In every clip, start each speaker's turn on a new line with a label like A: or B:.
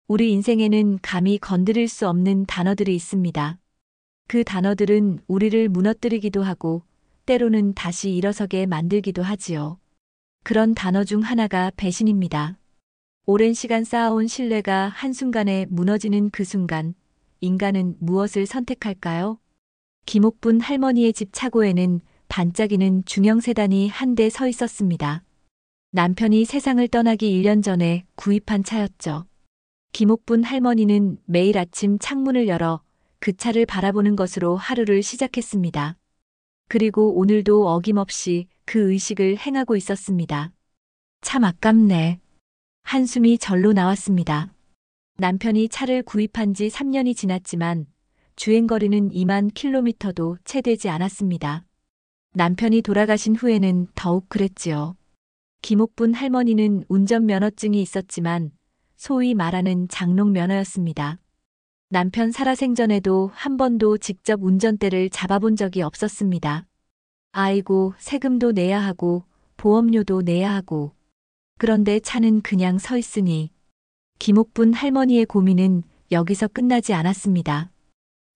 A: 우리 인생에는 감히 건드릴 수 없는 단어들이 있습니다. 그 단어들은 우리를 무너뜨리기도 하고 때로는 다시 일어서게 만들기도 하지요. 그런 단어 중 하나가 배신입니다. 오랜 시간 쌓아온 신뢰가 한순간에 무너지는 그 순간, 인간은 무엇을 선택할까요? 김옥분 할머니의 집 차고에는 반짝이는 중형세단이 한 대 서 있었습니다. 남편이 세상을 떠나기 1년 전에 구입한 차였죠. 김옥분 할머니는 매일 아침 창문을 열어 그 차를 바라보는 것으로 하루를 시작했습니다. 그리고 오늘도 어김없이 그 의식을 행하고 있었습니다. 참 아깝네. 한숨이 절로 나왔습니다. 남편이 차를 구입한 지 3년이 지났지만 주행거리는 2만 킬로미터도 채 되지 않았습니다. 남편이 돌아가신 후에는 더욱 그랬지요. 김옥분 할머니는 운전면허증이 있었지만 소위 말하는 장롱면허였습니다. 남편 살아생전에도 한 번도 직접 운전대를 잡아본 적이 없었습니다. 아이고, 세금도 내야 하고 보험료도 내야 하고. 그런데 차는 그냥 서 있으니. 김옥분 할머니의 고민은 여기서 끝나지 않았습니다.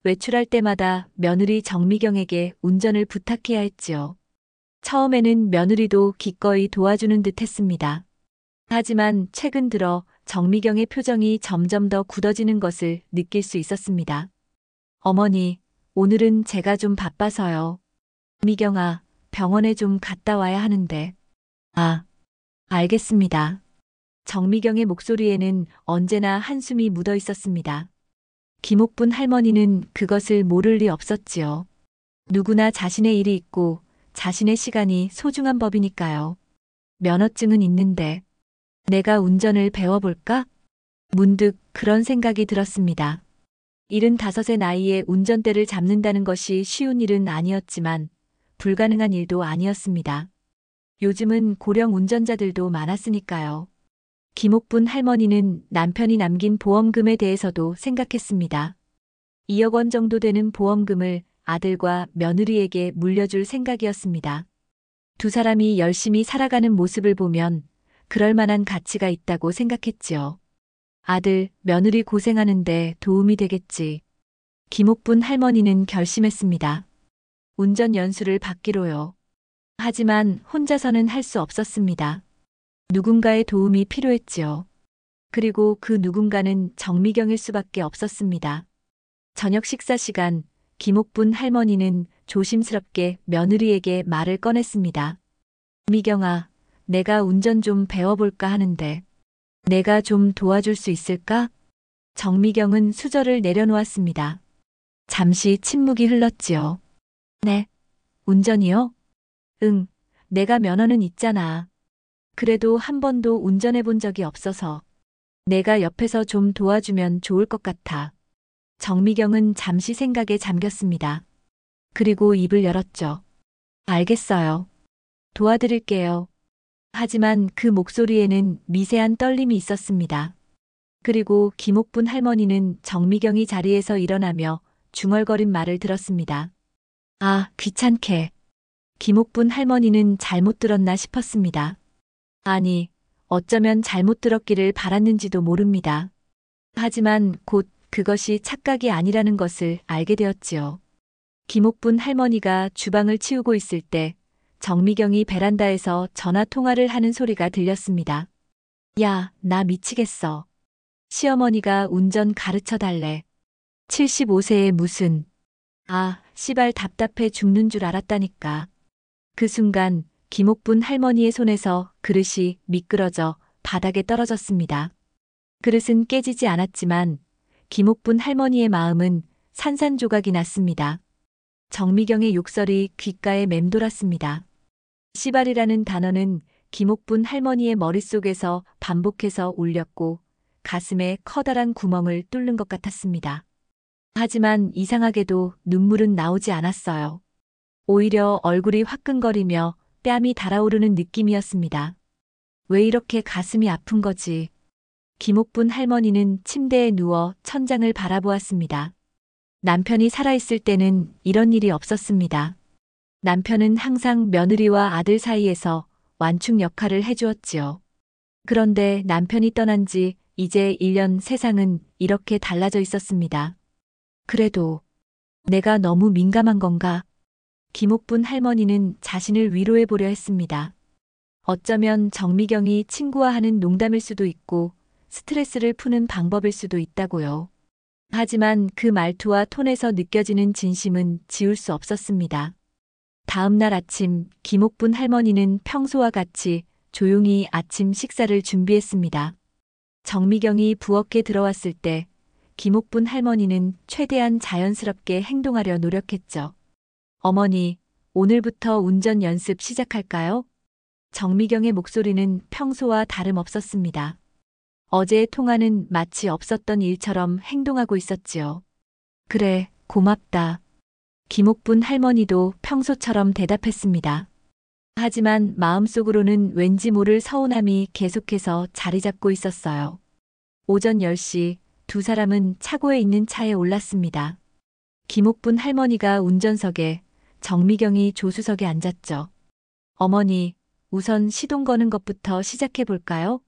A: 외출할 때마다 며느리 정미경에게 운전을 부탁해야 했지요. 처음에는 며느리도 기꺼이 도와주는 듯 했습니다. 하지만 최근 들어 정미경의 표정이 점점 더 굳어지는 것을 느낄 수 있었습니다. 어머니, 오늘은 제가 좀 바빠서요. 미경아, 병원에 좀 갔다 와야 하는데. 아, 알겠습니다. 정미경의 목소리에는 언제나 한숨이 묻어 있었습니다. 김옥분 할머니는 그것을 모를 리 없었지요. 누구나 자신의 일이 있고 자신의 시간이 소중한 법이니까요. 면허증은 있는데 내가 운전을 배워볼까? 문득 그런 생각이 들었습니다. 75의 나이에 운전대를 잡는다는 것이 쉬운 일은 아니었지만 불가능한 일도 아니었습니다. 요즘은 고령 운전자들도 많았으니까요. 김옥분 할머니는 남편이 남긴 보험금에 대해서도 생각했습니다. 2억 원 정도 되는 보험금을 아들과 며느리에게 물려줄 생각이었습니다. 두 사람이 열심히 살아가는 모습을 보면 그럴 만한 가치가 있다고 생각했지요. 아들, 며느리 고생하는데 도움이 되겠지. 김옥분 할머니는 결심했습니다. 운전 연수를 받기로요. 하지만 혼자서는 할 수 없었습니다. 누군가의 도움이 필요했지요. 그리고 그 누군가는 정미경일 수밖에 없었습니다. 저녁 식사 시간, 김옥분 할머니는 조심스럽게 며느리에게 말을 꺼냈습니다. 미경아, 내가 운전 좀 배워볼까 하는데 내가 좀 도와줄 수 있을까? 정미경은 수저를 내려놓았습니다. 잠시 침묵이 흘렀지요. 네. 운전이요? 응, 내가 면허는 있잖아. 그래도 한 번도 운전해 본 적이 없어서 내가 옆에서 좀 도와주면 좋을 것 같아. 정미경은 잠시 생각에 잠겼습니다. 그리고 입을 열었죠. 알겠어요. 도와드릴게요. 하지만 그 목소리에는 미세한 떨림이 있었습니다. 그리고 김옥분 할머니는 정미경이 자리에서 일어나며 중얼거린 말을 들었습니다. 아, 귀찮게. 김옥분 할머니는 잘못 들었나 싶었습니다. 아니, 어쩌면 잘못 들었기를 바랐는지도 모릅니다. 하지만 곧 그것이 착각이 아니라는 것을 알게 되었지요. 김옥분 할머니가 주방을 치우고 있을 때 정미경이 베란다에서 전화 통화를 하는 소리가 들렸습니다. 야, 나 미치겠어. 시어머니가 운전 가르쳐 달래. 75세에 무슨. 아, 씨발 답답해 죽는 줄 알았다니까. 그 순간 김옥분 할머니의 손에서 그릇이 미끄러져 바닥에 떨어졌습니다. 그릇은 깨지지 않았지만 김옥분 할머니의 마음은 산산조각이 났습니다. 정미경의 욕설이 귓가에 맴돌았습니다. 씨발이라는 단어는 김옥분 할머니의 머릿속에서 반복해서 울렸고 가슴에 커다란 구멍을 뚫는 것 같았습니다. 하지만 이상하게도 눈물은 나오지 않았어요. 오히려 얼굴이 화끈거리며 뺨이 달아오르는 느낌이었습니다. 왜 이렇게 가슴이 아픈 거지? 김옥분 할머니는 침대에 누워 천장을 바라보았습니다. 남편이 살아있을 때는 이런 일이 없었습니다. 남편은 항상 며느리와 아들 사이에서 완충 역할을 해주었지요. 그런데 남편이 떠난 지 이제 1년 세상은 이렇게 달라져 있었습니다. 그래도 내가 너무 민감한 건가? 김옥분 할머니는 자신을 위로해 보려 했습니다. 어쩌면 정미경이 친구와 하는 농담일 수도 있고 스트레스를 푸는 방법일 수도 있다고요. 하지만 그 말투와 톤에서 느껴지는 진심은 지울 수 없었습니다. 다음 날 아침 김옥분 할머니는 평소와 같이 조용히 아침 식사를 준비했습니다. 정미경이 부엌에 들어왔을 때 김옥분 할머니는 최대한 자연스럽게 행동하려 노력했죠. 어머니, 오늘부터 운전 연습 시작할까요? 정미경의 목소리는 평소와 다름없었습니다. 어제의 통화는 마치 없었던 일처럼 행동하고 있었지요. 그래, 고맙다. 김옥분 할머니도 평소처럼 대답했습니다. 하지만 마음속으로는 왠지 모를 서운함이 계속해서 자리 잡고 있었어요. 오전 10시 두 사람은 차고에 있는 차에 올랐습니다. 김옥분 할머니가 운전석에, 정미경이 조수석에 앉았죠. 어머니, 우선 시동 거는 것부터 시작해 볼까요?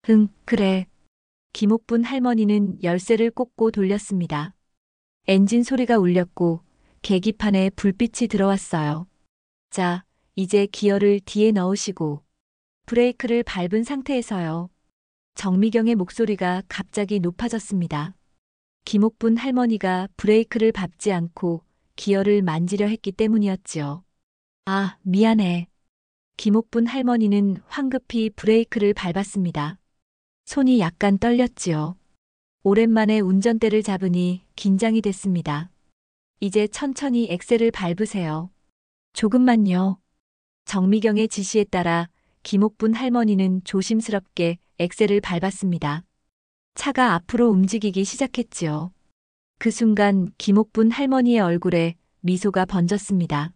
A: 응, 그래. 김옥분 할머니는 열쇠를 꽂고 돌렸습니다. 엔진 소리가 울렸고 계기판에 불빛이 들어왔어요. 자, 이제 기어를 뒤에 넣으시고 브레이크를 밟은 상태에서요. 정미경의 목소리가 갑자기 높아졌습니다. 김옥분 할머니가 브레이크를 밟지 않고 기어를 만지려 했기 때문이었지요. 아, 미안해. 김옥분 할머니는 황급히 브레이크를 밟았습니다. 손이 약간 떨렸지요. 오랜만에 운전대를 잡으니 긴장이 됐습니다. 이제 천천히 엑셀을 밟으세요. 조금만요. 정미경의 지시에 따라 김옥분 할머니는 조심스럽게 엑셀을 밟았습니다. 차가 앞으로 움직이기 시작했지요. 그 순간 김옥분 할머니의 얼굴에 미소가 번졌습니다.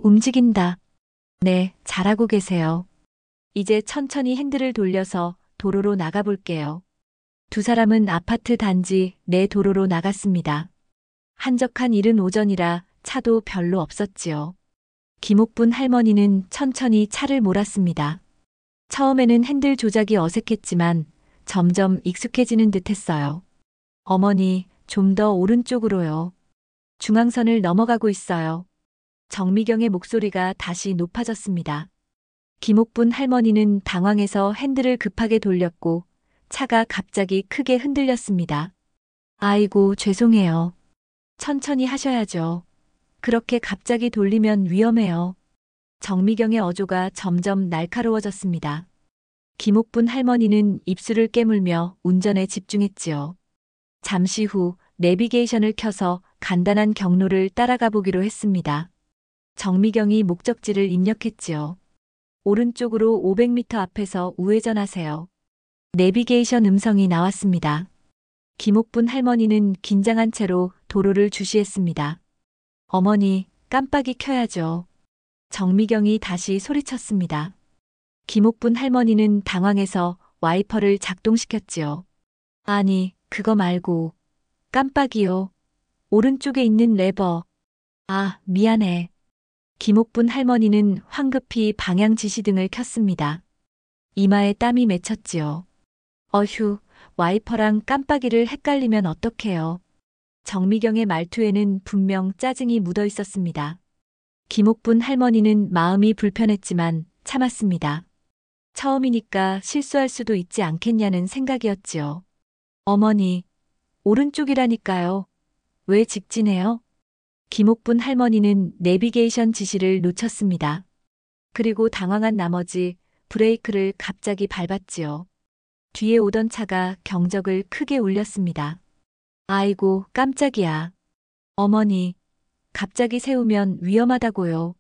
A: 움직인다. 네, 잘하고 계세요. 이제 천천히 핸들을 돌려서 도로로 나가볼게요. 두 사람은 아파트 단지 내 도로로 나갔습니다. 한적한 이른 오전이라 차도 별로 없었지요. 김옥분 할머니는 천천히 차를 몰았습니다. 처음에는 핸들 조작이 어색했지만 점점 익숙해지는 듯 했어요. 어머니, 좀 더 오른쪽으로요. 중앙선을 넘어가고 있어요. 정미경의 목소리가 다시 높아졌습니다. 김옥분 할머니는 당황해서 핸들을 급하게 돌렸고 차가 갑자기 크게 흔들렸습니다. 아이고, 죄송해요. 천천히 하셔야죠. 그렇게 갑자기 돌리면 위험해요. 정미경의 어조가 점점 날카로워졌습니다. 김옥분 할머니는 입술을 깨물며 운전에 집중했지요. 잠시 후 내비게이션을 켜서 간단한 경로를 따라가 보기로 했습니다. 정미경이 목적지를 입력했지요. 오른쪽으로 500m 앞에서 우회전하세요. 내비게이션 음성이 나왔습니다. 김옥분 할머니는 긴장한 채로 도로를 주시했습니다. 어머니, 깜빡이 켜야죠. 정미경이 다시 소리쳤습니다. 김옥분 할머니는 당황해서 와이퍼를 작동시켰지요. 아니, 그거 말고. 깜빡이요. 오른쪽에 있는 레버. 아, 미안해. 김옥분 할머니는 황급히 방향 지시등을 켰습니다. 이마에 땀이 맺혔지요. 어휴, 와이퍼랑 깜빡이를 헷갈리면 어떡해요. 정미경의 말투에는 분명 짜증이 묻어 있었습니다. 김옥분 할머니는 마음이 불편했지만 참았습니다. 처음이니까 실수할 수도 있지 않겠냐는 생각이었지요. 어머니, 오른쪽이라니까요. 왜 직진해요? 김옥분 할머니는 내비게이션 지시를 놓쳤습니다. 그리고 당황한 나머지 브레이크를 갑자기 밟았지요. 뒤에 오던 차가 경적을 크게 울렸습니다. 아이고, 깜짝이야. 어머니, 갑자기 세우면 위험하다고요.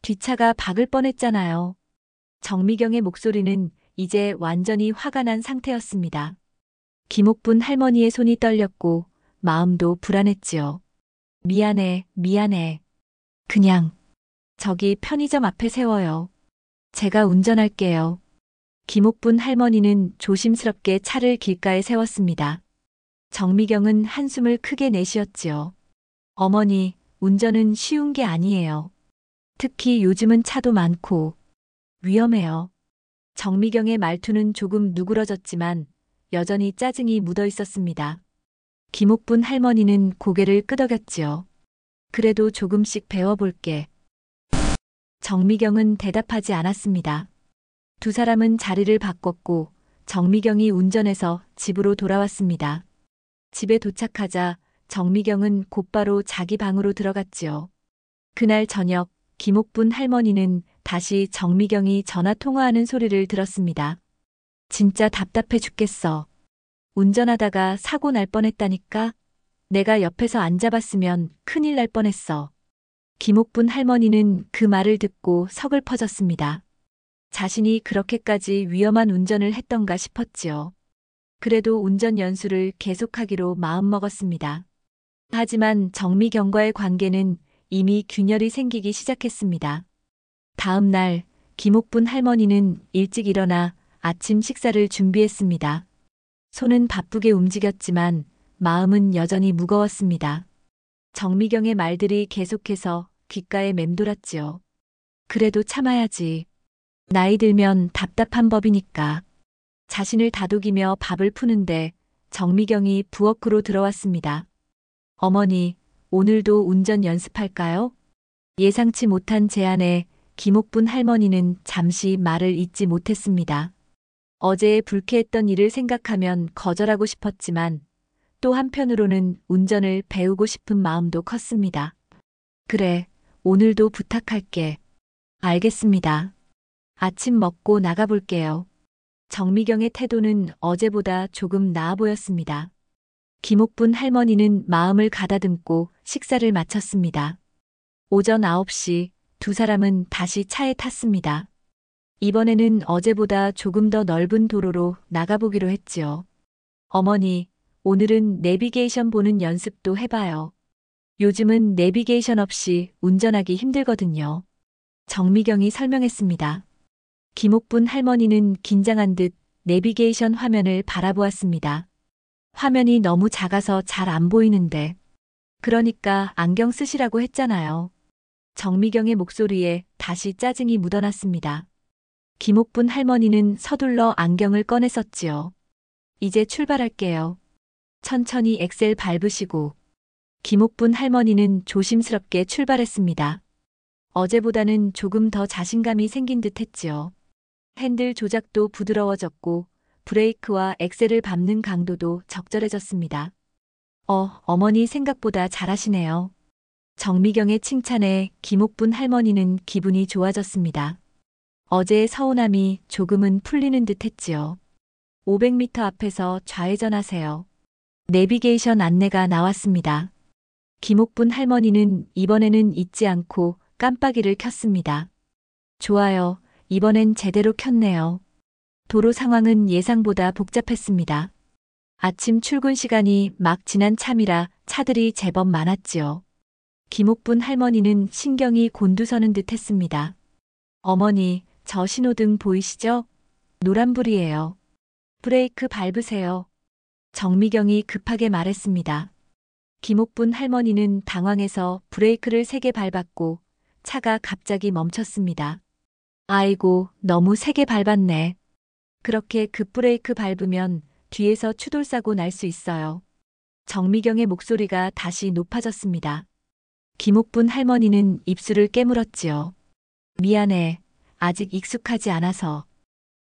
A: 뒷차가 박을 뻔했잖아요. 정미경의 목소리는 이제 완전히 화가 난 상태였습니다. 김옥분 할머니의 손이 떨렸고 마음도 불안했지요. 미안해, 미안해. 그냥 저기 편의점 앞에 세워요. 제가 운전할게요. 김옥분 할머니는 조심스럽게 차를 길가에 세웠습니다. 정미경은 한숨을 크게 내쉬었지요. 어머니, 운전은 쉬운 게 아니에요. 특히 요즘은 차도 많고 위험해요. 정미경의 말투는 조금 누그러졌지만 여전히 짜증이 묻어 있었습니다. 김옥분 할머니는 고개를 끄덕였지요. 그래도 조금씩 배워볼게. 정미경은 대답하지 않았습니다. 두 사람은 자리를 바꿨고 정미경이 운전해서 집으로 돌아왔습니다. 집에 도착하자 정미경은 곧바로 자기 방으로 들어갔지요. 그날 저녁 김옥분 할머니는 다시 정미경이 전화 통화하는 소리를 들었습니다. 진짜 답답해 죽겠어. 운전하다가 사고 날 뻔했다니까? 내가 옆에서 안 잡았으면 큰일 날 뻔했어. 김옥분 할머니는 그 말을 듣고 서글퍼졌습니다. 자신이 그렇게까지 위험한 운전을 했던가 싶었지요. 그래도 운전 연수를 계속하기로 마음먹었습니다. 하지만 정미경과의 관계는 이미 균열이 생기기 시작했습니다. 다음 날 김옥분 할머니는 일찍 일어나 아침 식사를 준비했습니다. 손은 바쁘게 움직였지만 마음은 여전히 무거웠습니다. 정미경의 말들이 계속해서 귓가에 맴돌았지요. 그래도 참아야지. 나이 들면 답답한 법이니까. 자신을 다독이며 밥을 푸는데 정미경이 부엌으로 들어왔습니다. 어머니, 오늘도 운전 연습할까요? 예상치 못한 제안에 김옥분 할머니는 잠시 말을 잇지 못했습니다. 어제의 불쾌했던 일을 생각하면 거절하고 싶었지만 또 한편으로는 운전을 배우고 싶은 마음도 컸습니다. 그래, 오늘도 부탁할게. 알겠습니다. 아침 먹고 나가볼게요. 정미경의 태도는 어제보다 조금 나아 보였습니다. 김옥분 할머니는 마음을 가다듬고 식사를 마쳤습니다. 오전 9시 두 사람은 다시 차에 탔습니다. 이번에는 어제보다 조금 더 넓은 도로로 나가보기로 했지요. 어머니, 오늘은 내비게이션 보는 연습도 해봐요. 요즘은 내비게이션 없이 운전하기 힘들거든요. 정미경이 설명했습니다. 김옥분 할머니는 긴장한 듯 내비게이션 화면을 바라보았습니다. 화면이 너무 작아서 잘 안 보이는데. 그러니까 안경 쓰시라고 했잖아요. 정미경의 목소리에 다시 짜증이 묻어났습니다. 김옥분 할머니는 서둘러 안경을 꺼냈었지요. 이제 출발할게요. 천천히 엑셀 밟으시고. 김옥분 할머니는 조심스럽게 출발했습니다. 어제보다는 조금 더 자신감이 생긴 듯 했지요. 핸들 조작도 부드러워졌고 브레이크와 엑셀을 밟는 강도도 적절해졌습니다. 어머니 생각보다 잘하시네요. 정미경의 칭찬에 김옥분 할머니는 기분이 좋아졌습니다. 어제의 서운함이 조금은 풀리는 듯 했지요. 500m 앞에서 좌회전하세요. 내비게이션 안내가 나왔습니다. 김옥분 할머니는 이번에는 잊지 않고 깜빡이를 켰습니다. 좋아요. 이번엔 제대로 켰네요. 도로 상황은 예상보다 복잡했습니다. 아침 출근 시간이 막 지난 참이라 차들이 제법 많았지요. 김옥분 할머니는 신경이 곤두서는 듯 했습니다. 어머니, 저 신호등 보이시죠? 노란불이에요. 브레이크 밟으세요. 정미경이 급하게 말했습니다. 김옥분 할머니는 당황해서 브레이크를 3개 밟았고 차가 갑자기 멈췄습니다. 아이고, 너무 세게 밟았네. 그렇게 급브레이크 밟으면 뒤에서 추돌사고 날 수 있어요. 정미경의 목소리가 다시 높아졌습니다. 김옥분 할머니는 입술을 깨물었지요. 미안해. 아직 익숙하지 않아서.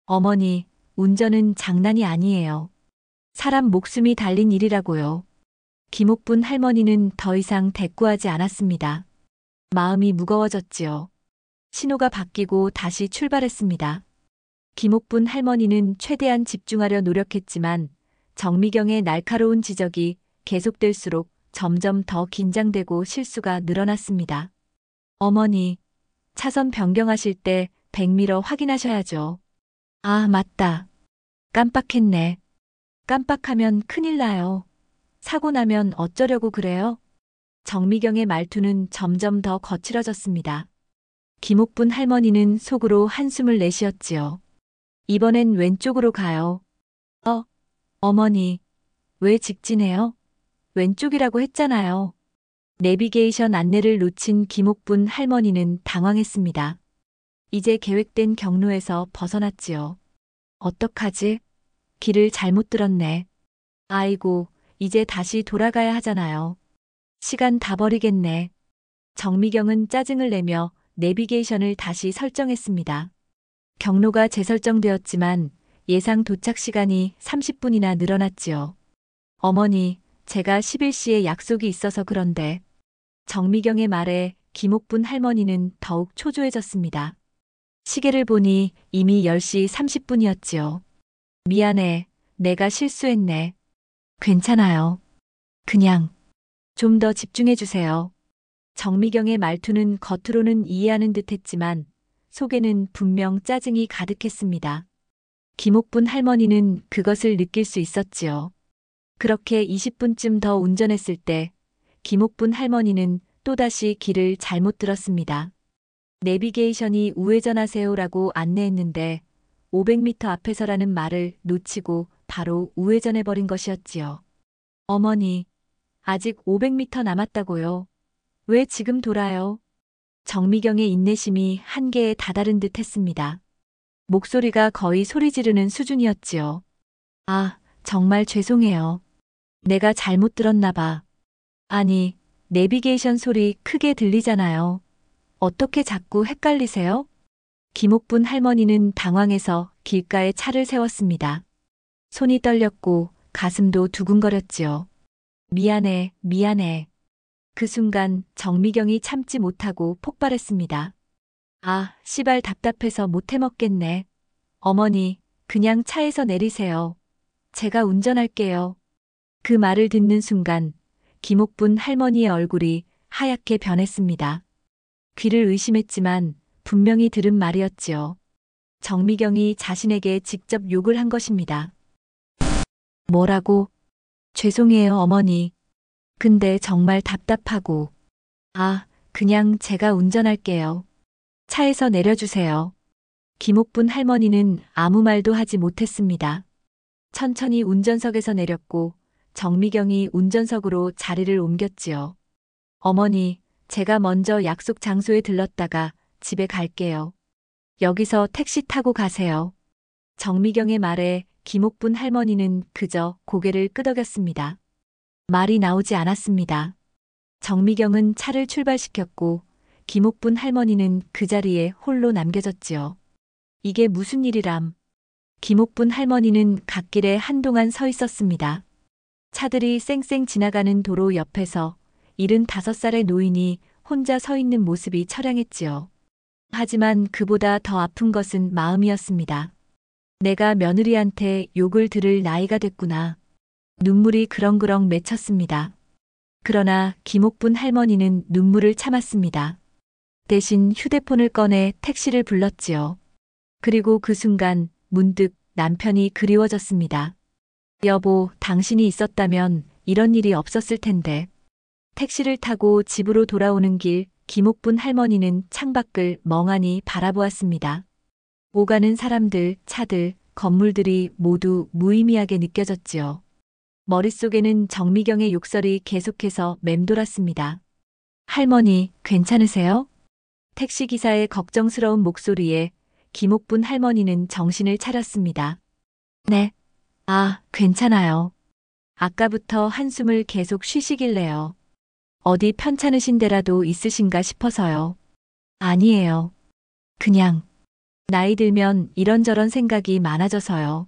A: 어머니, 운전은 장난이 아니에요. 사람 목숨이 달린 일이라고요. 김옥분 할머니는 더 이상 대꾸하지 않았습니다. 마음이 무거워졌지요. 신호가 바뀌고 다시 출발했습니다. 김옥분 할머니는 최대한 집중하려 노력했지만 정미경의 날카로운 지적이 계속될수록 점점 더 긴장되고 실수가 늘어났습니다. 어머니, 차선 변경하실 때 백미러 확인하셔야죠. 아, 맞다. 깜빡했네. 깜빡하면 큰일 나요. 사고 나면 어쩌려고 그래요? 정미경의 말투는 점점 더 거칠어졌습니다. 김옥분 할머니는 속으로 한숨을 내쉬었지요. 이번엔 왼쪽으로 가요. 어머니, 왜 직진해요? 왼쪽이라고 했잖아요. 내비게이션 안내를 놓친 김옥분 할머니는 당황했습니다. 이제 계획된 경로에서 벗어났지요. 어떡하지? 길을 잘못 들었네. 아이고, 이제 다시 돌아가야 하잖아요. 시간 다 버리겠네. 정미경은 짜증을 내며 내비게이션을 다시 설정했습니다. 경로가 재설정되었지만 예상 도착 시간이 30분이나 늘어났지요. 어머니, 제가 11시에 약속이 있어서 그런데. 정미경의 말에 김옥분 할머니는 더욱 초조해졌습니다. 시계를 보니 이미 10시 30분이었지요. 미안해. 내가 실수했네. 괜찮아요. 그냥 좀 더 집중해 주세요. 정미경의 말투는 겉으로는 이해하는 듯 했지만 속에는 분명 짜증이 가득했습니다. 김옥분 할머니는 그것을 느낄 수 있었지요. 그렇게 20분쯤 더 운전했을 때 김옥분 할머니는 또다시 길을 잘못 들었습니다. 내비게이션이 우회전하세요라고 안내했는데 500m 앞에서라는 말을 놓치고 바로 우회전해버린 것이었지요. 어머니, 아직 500m 남았다고요. 왜 지금 돌아요? 정미경의 인내심이 한계에 다다른 듯 했습니다. 목소리가 거의 소리 지르는 수준이었지요. 아, 정말 죄송해요. 내가 잘못 들었나 봐. 아니, 내비게이션 소리 크게 들리잖아요. 어떻게 자꾸 헷갈리세요? 김옥분 할머니는 당황해서 길가에 차를 세웠습니다. 손이 떨렸고 가슴도 두근거렸지요. 미안해, 미안해. 그 순간 정미경이 참지 못하고 폭발했습니다. 아, 씨발 답답해서 못 해먹겠네. 어머니, 그냥 차에서 내리세요. 제가 운전할게요. 그 말을 듣는 순간 김옥분 할머니의 얼굴이 하얗게 변했습니다. 귀를 의심했지만 분명히 들은 말이었지요. 정미경이 자신에게 직접 욕을 한 것입니다. 뭐라고? 죄송해요, 어머니. 근데 정말 답답하고. 아, 그냥 제가 운전할게요. 차에서 내려주세요. 김옥분 할머니는 아무 말도 하지 못했습니다. 천천히 운전석에서 내렸고 정미경이 운전석으로 자리를 옮겼지요. 어머니, 제가 먼저 약속 장소에 들렀다가 집에 갈게요. 여기서 택시 타고 가세요. 정미경의 말에 김옥분 할머니는 그저 고개를 끄덕였습니다. 말이 나오지 않았습니다. 정미경은 차를 출발시켰고 김옥분 할머니는 그 자리에 홀로 남겨졌지요. 이게 무슨 일이람? 김옥분 할머니는 갓길에 한동안 서 있었습니다. 차들이 쌩쌩 지나가는 도로 옆에서 75살의 노인이 혼자 서 있는 모습이 처량했지요. 하지만 그보다 더 아픈 것은 마음이었습니다. 내가 며느리한테 욕을 들을 나이가 됐구나. 눈물이 그렁그렁 맺혔습니다. 그러나 김옥분 할머니는 눈물을 참았습니다. 대신 휴대폰을 꺼내 택시를 불렀지요. 그리고 그 순간 문득 남편이 그리워졌습니다. 여보, 당신이 있었다면 이런 일이 없었을 텐데. 택시를 타고 집으로 돌아오는 길 김옥분 할머니는 창밖을 멍하니 바라보았습니다. 오가는 사람들, 차들, 건물들이 모두 무의미하게 느껴졌지요. 머릿속에는 정미경의 욕설이 계속해서 맴돌았습니다. 할머니, 괜찮으세요? 택시기사의 걱정스러운 목소리에 김옥분 할머니는 정신을 차렸습니다. 네. 아, 괜찮아요. 아까부터 한숨을 계속 쉬시길래요. 어디 편찮으신 데라도 있으신가 싶어서요. 아니에요. 그냥 나이 들면 이런저런 생각이 많아져서요.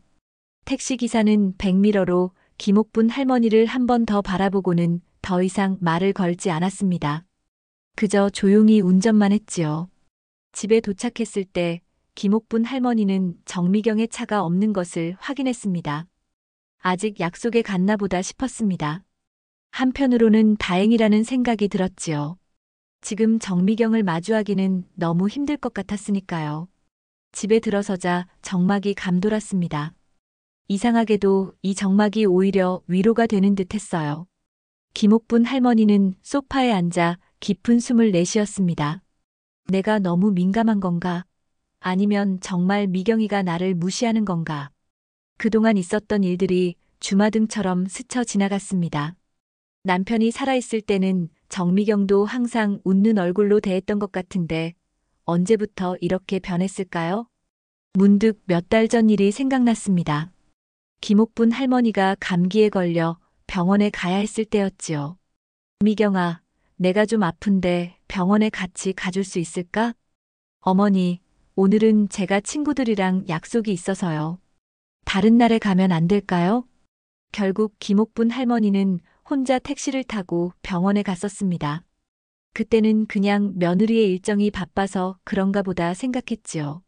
A: 택시기사는 백미러로 김옥분 할머니를 한 번 더 바라보고는 더 이상 말을 걸지 않았습니다. 그저 조용히 운전만 했지요. 집에 도착했을 때 김옥분 할머니는 정미경의 차가 없는 것을 확인했습니다. 아직 약속에 갔나 보다 싶었습니다. 한편으로는 다행이라는 생각이 들었지요. 지금 정미경을 마주하기는 너무 힘들 것 같았으니까요. 집에 들어서자 정막이 감돌았습니다. 이상하게도 이 정막이 오히려 위로가 되는 듯 했어요. 김옥분 할머니는 소파에 앉아 깊은 숨을 내쉬었습니다. 내가 너무 민감한 건가? 아니면 정말 미경이가 나를 무시하는 건가? 그동안 있었던 일들이 주마등처럼 스쳐 지나갔습니다. 남편이 살아있을 때는 정미경도 항상 웃는 얼굴로 대했던 것 같은데 언제부터 이렇게 변했을까요? 문득 몇 달 전 일이 생각났습니다. 김옥분 할머니가 감기에 걸려 병원에 가야 했을 때였지요. 미경아, 내가 좀 아픈데 병원에 같이 가줄 수 있을까? 어머니, 오늘은 제가 친구들이랑 약속이 있어서요. 다른 날에 가면 안 될까요? 결국 김옥분 할머니는 혼자 택시를 타고 병원에 갔었습니다. 그때는 그냥 며느리의 일정이 바빠서 그런가 보다 생각했지요.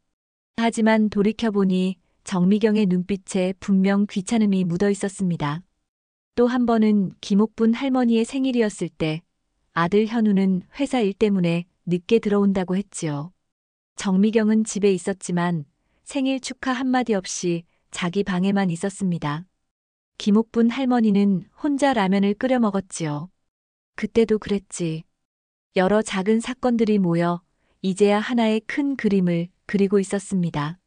A: 하지만 돌이켜보니 정미경의 눈빛에 분명 귀찮음이 묻어 있었습니다. 또 한 번은 김옥분 할머니의 생일이었을 때 아들 현우는 회사 일 때문에 늦게 들어온다고 했지요. 정미경은 집에 있었지만 생일 축하 한마디 없이 자기 방에만 있었습니다. 김옥분 할머니는 혼자 라면을 끓여 먹었지요. 그때도 그랬지. 여러 작은 사건들이 모여 이제야 하나의 큰 그림을 그리고 있었습니다.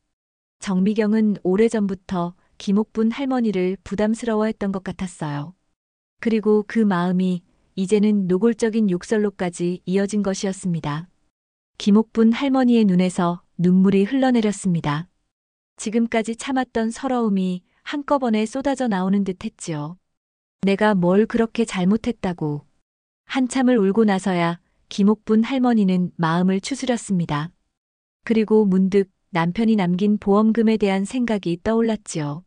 A: 정미경은 오래전부터 김옥분 할머니를 부담스러워했던 것 같았어요. 그리고 그 마음이 이제는 노골적인 욕설로까지 이어진 것이었습니다. 김옥분 할머니의 눈에서 눈물이 흘러내렸습니다. 지금까지 참았던 서러움이 한꺼번에 쏟아져 나오는 듯 했지요. 내가 뭘 그렇게 잘못했다고. 한참을 울고 나서야 김옥분 할머니는 마음을 추스렸습니다. 그리고 문득 남편이 남긴 보험금에 대한 생각이 떠올랐지요.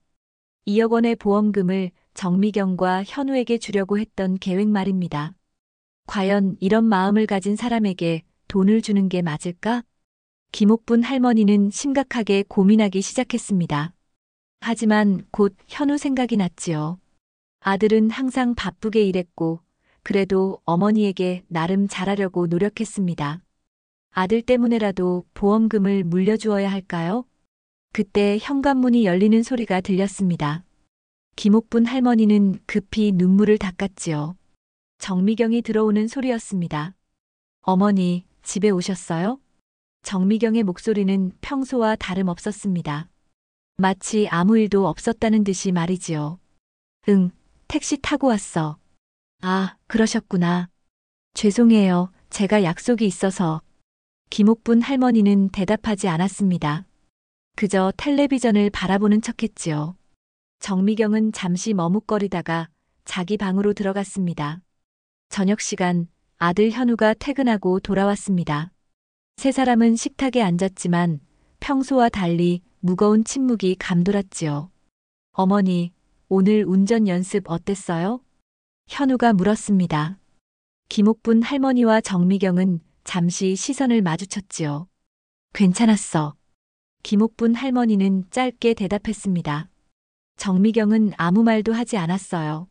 A: 2억 원의 보험금을 정미경과 현우에게 주려고 했던 계획 말입니다. 과연 이런 마음을 가진 사람에게 돈을 주는 게 맞을까? 김옥분 할머니는 심각하게 고민하기 시작했습니다. 하지만 곧 현우 생각이 났지요. 아들은 항상 바쁘게 일했고 그래도 어머니에게 나름 잘하려고 노력했습니다. 아들 때문에라도 보험금을 물려주어야 할까요? 그때 현관문이 열리는 소리가 들렸습니다. 김옥분 할머니는 급히 눈물을 닦았지요. 정미경이 들어오는 소리였습니다. 어머니, 집에 오셨어요? 정미경의 목소리는 평소와 다름없었습니다. 마치 아무 일도 없었다는 듯이 말이지요. 응, 택시 타고 왔어. 아, 그러셨구나. 죄송해요. 제가 약속이 있어서. 김옥분 할머니는 대답하지 않았습니다. 그저 텔레비전을 바라보는 척했지요. 정미경은 잠시 머뭇거리다가 자기 방으로 들어갔습니다. 저녁 시간 아들 현우가 퇴근하고 돌아왔습니다. 세 사람은 식탁에 앉았지만 평소와 달리 무거운 침묵이 감돌았지요. 어머니, 오늘 운전 연습 어땠어요? 현우가 물었습니다. 김옥분 할머니와 정미경은 잠시 시선을 마주쳤지요. 괜찮았어. 김옥분 할머니는 짧게 대답했습니다. 정미경은 아무 말도 하지 않았어요.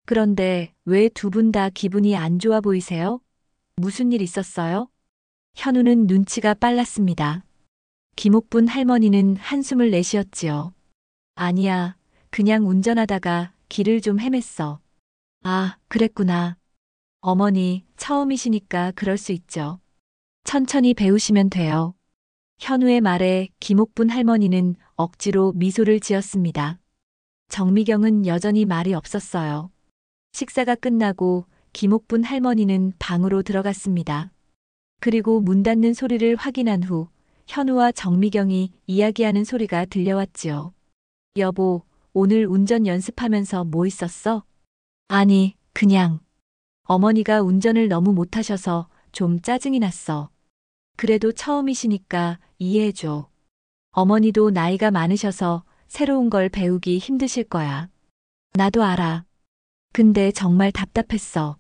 A: 그런데 왜 두 분 다 기분이 안 좋아 보이세요? 무슨 일 있었어요? 현우는 눈치가 빨랐습니다. 김옥분 할머니는 한숨을 내쉬었지요. 아니야, 그냥 운전하다가 길을 좀 헤맸어. 아, 그랬구나. 어머니, 처음이시니까 그럴 수 있죠. 천천히 배우시면 돼요. 현우의 말에 김옥분 할머니는 억지로 미소를 지었습니다. 정미경은 여전히 말이 없었어요. 식사가 끝나고 김옥분 할머니는 방으로 들어갔습니다. 그리고 문 닫는 소리를 확인한 후 현우와 정미경이 이야기하는 소리가 들려왔지요. 여보, 오늘 운전 연습하면서 뭐 있었어? 아니, 그냥. 어머니가 운전을 너무 못하셔서 좀 짜증이 났어. 그래도 처음이시니까 이해해줘. 어머니도 나이가 많으셔서 새로운 걸 배우기 힘드실 거야. 나도 알아. 근데 정말 답답했어.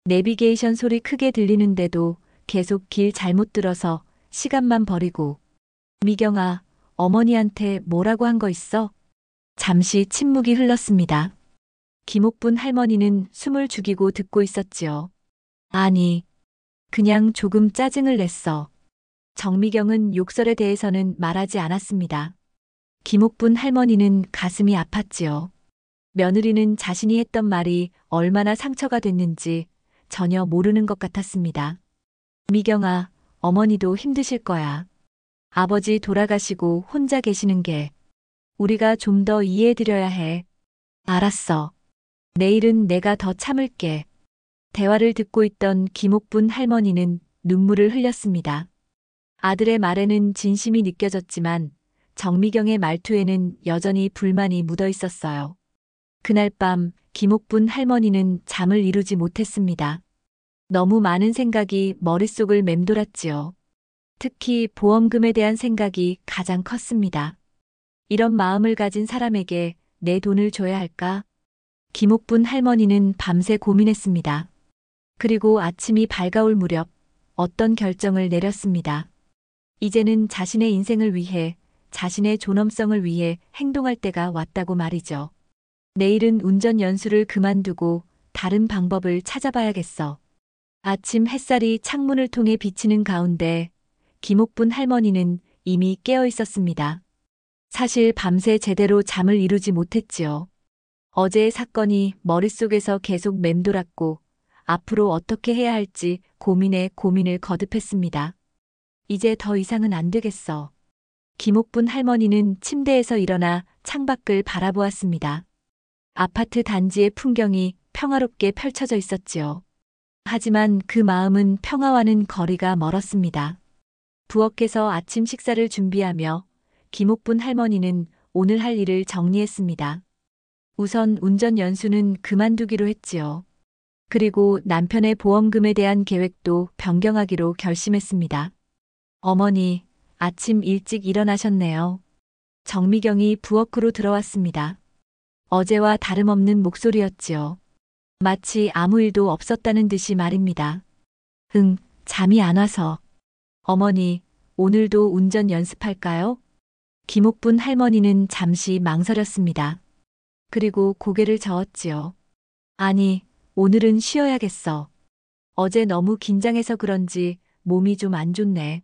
A: 내비게이션 소리 크게 들리는데도 계속 길 잘못 들어서 시간만 버리고. 미경아, 어머니한테 뭐라고 한 거 있어? 잠시 침묵이 흘렀습니다. 김옥분 할머니는 숨을 죽이고 듣고 있었지요. 아니, 그냥 조금 짜증을 냈어. 정미경은 욕설에 대해서는 말하지 않았습니다. 김옥분 할머니는 가슴이 아팠지요. 며느리는 자신이 했던 말이 얼마나 상처가 됐는지 전혀 모르는 것 같았습니다. 미경아, 어머니도 힘드실 거야. 아버지 돌아가시고 혼자 계시는 게 우리가 좀 더 이해해드려야 해. 알았어. 내일은 내가 더 참을게. 대화를 듣고 있던 김옥분 할머니는 눈물을 흘렸습니다. 아들의 말에는 진심이 느껴졌지만 정미경의 말투에는 여전히 불만이 묻어 있었어요. 그날 밤 김옥분 할머니는 잠을 이루지 못했습니다. 너무 많은 생각이 머릿속을 맴돌았지요. 특히 보험금에 대한 생각이 가장 컸습니다. 이런 마음을 가진 사람에게 내 돈을 줘야 할까? 김옥분 할머니는 밤새 고민했습니다. 그리고 아침이 밝아올 무렵 어떤 결정을 내렸습니다. 이제는 자신의 인생을 위해, 자신의 존엄성을 위해 행동할 때가 왔다고 말이죠. 내일은 운전 연수를 그만두고 다른 방법을 찾아봐야겠어. 아침 햇살이 창문을 통해 비치는 가운데 김옥분 할머니는 이미 깨어 있었습니다. 사실 밤새 제대로 잠을 이루지 못했지요. 어제의 사건이 머릿속에서 계속 맴돌았고 앞으로 어떻게 해야 할지 고민에 고민을 거듭했습니다. 이제 더 이상은 안 되겠어. 김옥분 할머니는 침대에서 일어나 창밖을 바라보았습니다. 아파트 단지의 풍경이 평화롭게 펼쳐져 있었지요. 하지만 그 마음은 평화와는 거리가 멀었습니다. 부엌에서 아침 식사를 준비하며 김옥분 할머니는 오늘 할 일을 정리했습니다. 우선 운전 연수는 그만두기로 했지요. 그리고 남편의 보험금에 대한 계획도 변경하기로 결심했습니다. 어머니, 아침 일찍 일어나셨네요. 정미경이 부엌으로 들어왔습니다. 어제와 다름없는 목소리였지요. 마치 아무 일도 없었다는 듯이 말입니다. 잠이 안 와서. 어머니, 오늘도 운전 연습할까요? 김옥분 할머니는 잠시 망설였습니다. 그리고 고개를 저었지요. 아니, 오늘은 쉬어야겠어. 어제 너무 긴장해서 그런지 몸이 좀 안 좋네.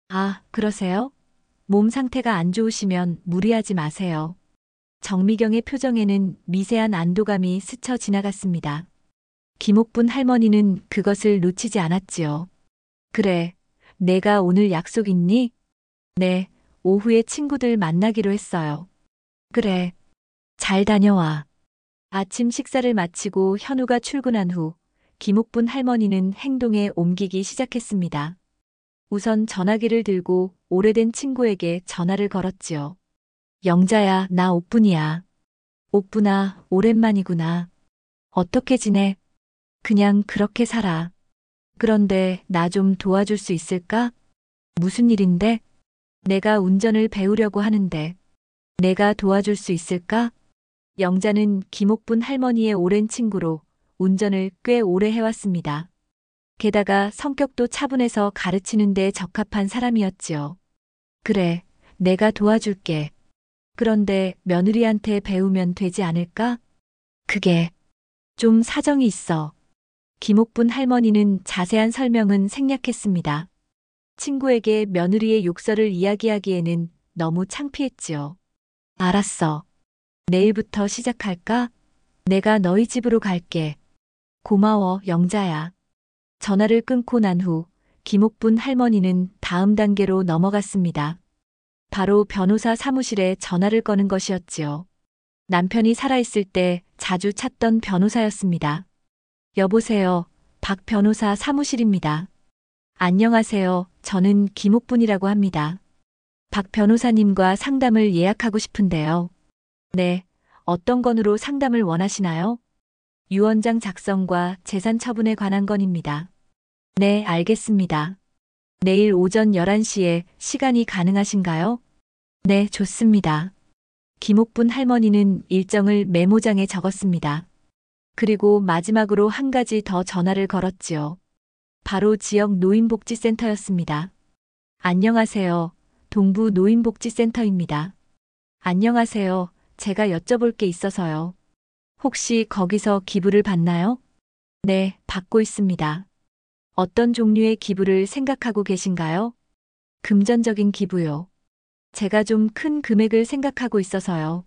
A: 아, 그러세요? 몸 상태가 안 좋으시면 무리하지 마세요. 정미경의 표정에는 미세한 안도감이 스쳐 지나갔습니다. 김옥분 할머니는 그것을 놓치지 않았지요. 그래, 내가 오늘 약속 있니? 네, 오후에 친구들 만나기로 했어요. 그래, 잘 다녀와. 아침 식사를 마치고 현우가 출근한 후 김옥분 할머니는 행동에 옮기기 시작했습니다. 우선 전화기를 들고 오래된 친구에게 전화를 걸었지요. 영자야, 나 옥분이야. 옥분아, 오랜만이구나. 어떻게 지내? 그냥 그렇게 살아. 그런데 나 좀 도와줄 수 있을까? 무슨 일인데? 내가 운전을 배우려고 하는데. 내가 도와줄 수 있을까? 영자는 김옥분 할머니의 오랜 친구로 운전을 꽤 오래 해왔습니다. 게다가 성격도 차분해서 가르치는 데 적합한 사람이었지요. 그래, 내가 도와줄게. 그런데 며느리한테 배우면 되지 않을까? 그게 좀 사정이 있어. 김옥분 할머니는 자세한 설명은 생략했습니다. 친구에게 며느리의 욕설을 이야기하기에는 너무 창피했지요. 알았어. 내일부터 시작할까? 내가 너희 집으로 갈게. 고마워, 영자야. 전화를 끊고 난 후 김옥분 할머니는 다음 단계로 넘어갔습니다. 바로 변호사 사무실에 전화를 거는 것이었지요. 남편이 살아있을 때 자주 찾던 변호사였습니다. 여보세요, 박 변호사 사무실입니다. 안녕하세요, 저는 김옥분이라고 합니다. 박 변호사님과 상담을 예약하고 싶은데요. 네, 어떤 건으로 상담을 원하시나요? 유언장 작성과 재산 처분에 관한 건입니다. 네, 알겠습니다. 내일 오전 11시에 시간이 가능하신가요? 네, 좋습니다. 김옥분 할머니는 일정을 메모장에 적었습니다. 그리고 마지막으로 한 가지 더 전화를 걸었지요. 바로 지역 노인복지센터였습니다. 안녕하세요. 동부 노인복지센터입니다. 안녕하세요. 제가 여쭤볼 게 있어서요. 혹시 거기서 기부를 받나요? 네, 받고 있습니다. 어떤 종류의 기부를 생각하고 계신가요? 금전적인 기부요. 제가 좀 큰 금액을 생각하고 있어서요.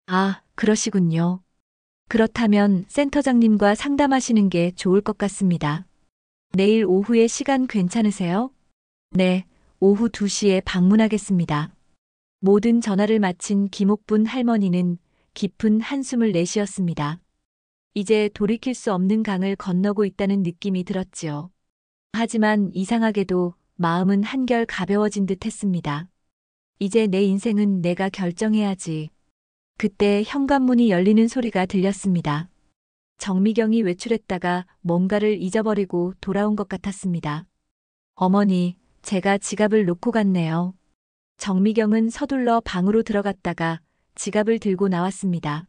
A: 아, 그러시군요. 그렇다면 센터장님과 상담하시는 게 좋을 것 같습니다. 내일 오후에 시간 괜찮으세요? 네, 오후 2시에 방문하겠습니다. 모든 전화를 마친 김옥분 할머니는 깊은 한숨을 내쉬었습니다. 이제 돌이킬 수 없는 강을 건너고 있다는 느낌이 들었지요. 하지만 이상하게도 마음은 한결 가벼워진 듯 했습니다. 이제 내 인생은 내가 결정해야지. 그때 현관문이 열리는 소리가 들렸습니다. 정미경이 외출했다가 뭔가를 잊어버리고 돌아온 것 같았습니다. 어머니, 제가 지갑을 놓고 갔네요. 정미경은 서둘러 방으로 들어갔다가 지갑을 들고 나왔습니다.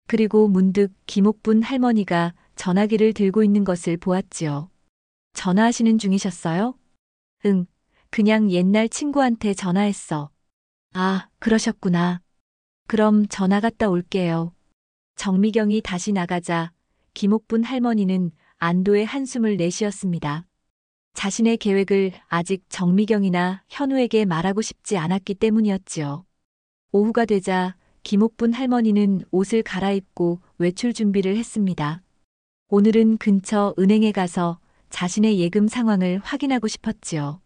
A: 그리고 문득 김옥분 할머니가 전화기를 들고 있는 것을 보았지요. 전화하시는 중이셨어요? 응, 그냥 옛날 친구한테 전화했어. 아, 그러셨구나. 그럼 전화 갔다 올게요. 정미경이 다시 나가자 김옥분 할머니는 안도의 한숨을 내쉬었습니다. 자신의 계획을 아직 정미경이나 현우에게 말하고 싶지 않았기 때문이었지요. 오후가 되자 김옥분 할머니는 옷을 갈아입고 외출 준비를 했습니다. 오늘은 근처 은행에 가서 자신의 예금 상황을 확인하고 싶었지요.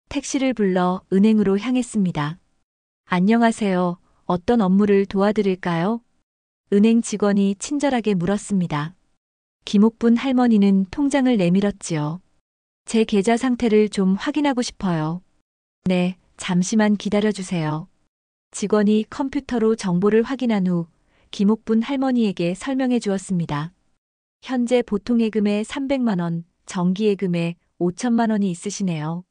A: 택시를 불러 은행으로 향했습니다. 안녕하세요. 어떤 업무를 도와드릴까요? 은행 직원이 친절하게 물었습니다. 김옥분 할머니는 통장을 내밀었지요. 제 계좌 상태를 좀 확인하고 싶어요. 네, 잠시만 기다려주세요. 직원이 컴퓨터로 정보를 확인한 후 김옥분 할머니에게 설명해 주었습니다. 현재 보통예금에 300만 원, 정기예금에 5천만 원이 있으시네요.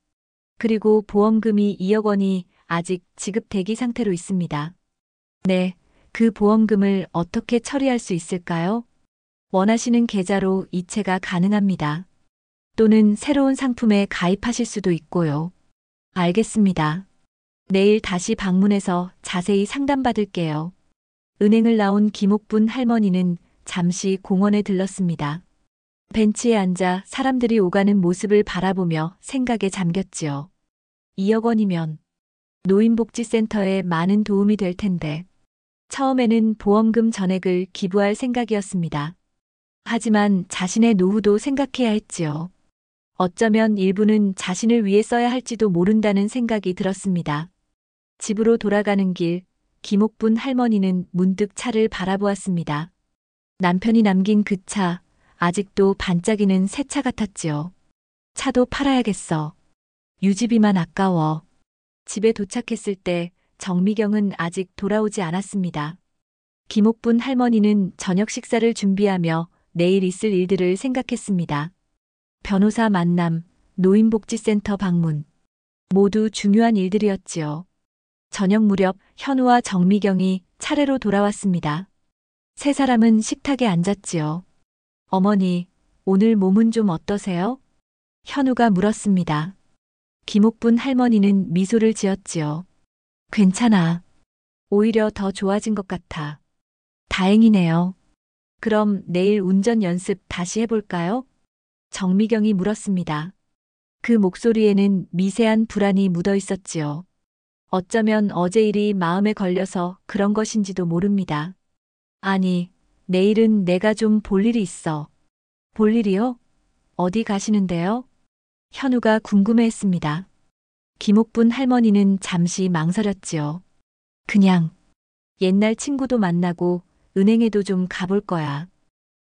A: 그리고 보험금이 2억 원이 아직 지급 대기 상태로 있습니다. 네, 그 보험금을 어떻게 처리할 수 있을까요? 원하시는 계좌로 이체가 가능합니다. 또는 새로운 상품에 가입하실 수도 있고요. 알겠습니다. 내일 다시 방문해서 자세히 상담받을게요. 은행을 나온 김옥분 할머니는 잠시 공원에 들렀습니다. 벤치에 앉아 사람들이 오가는 모습을 바라보며 생각에 잠겼지요. 2억 원이면 노인복지센터에 많은 도움이 될 텐데. 처음에는 보험금 전액을 기부할 생각이었습니다. 하지만 자신의 노후도 생각해야 했지요. 어쩌면 일부는 자신을 위해 써야 할지도 모른다는 생각이 들었습니다. 집으로 돌아가는 길, 김옥분 할머니는 문득 차를 바라보았습니다. 남편이 남긴 그 차, 아직도 반짝이는 새 차 같았지요. 차도 팔아야겠어. 유지비만 아까워. 집에 도착했을 때 정미경은 아직 돌아오지 않았습니다. 김옥분 할머니는 저녁 식사를 준비하며 내일 있을 일들을 생각했습니다. 변호사 만남, 노인복지센터 방문. 모두 중요한 일들이었지요. 저녁 무렵 현우와 정미경이 차례로 돌아왔습니다. 세 사람은 식탁에 앉았지요. 어머니, 오늘 몸은 좀 어떠세요? 현우가 물었습니다. 김옥분 할머니는 미소를 지었지요. 괜찮아. 오히려 더 좋아진 것 같아. 다행이네요. 그럼 내일 운전 연습 다시 해볼까요? 정미경이 물었습니다. 그 목소리에는 미세한 불안이 묻어 있었지요. 어쩌면 어제 일이 마음에 걸려서 그런 것인지도 모릅니다. 아니, 내일은 내가 좀 볼 일이 있어. 볼 일이요? 어디 가시는데요? 현우가 궁금해했습니다. 김옥분 할머니는 잠시 망설였지요. 그냥 옛날 친구도 만나고 은행에도 좀 가볼 거야.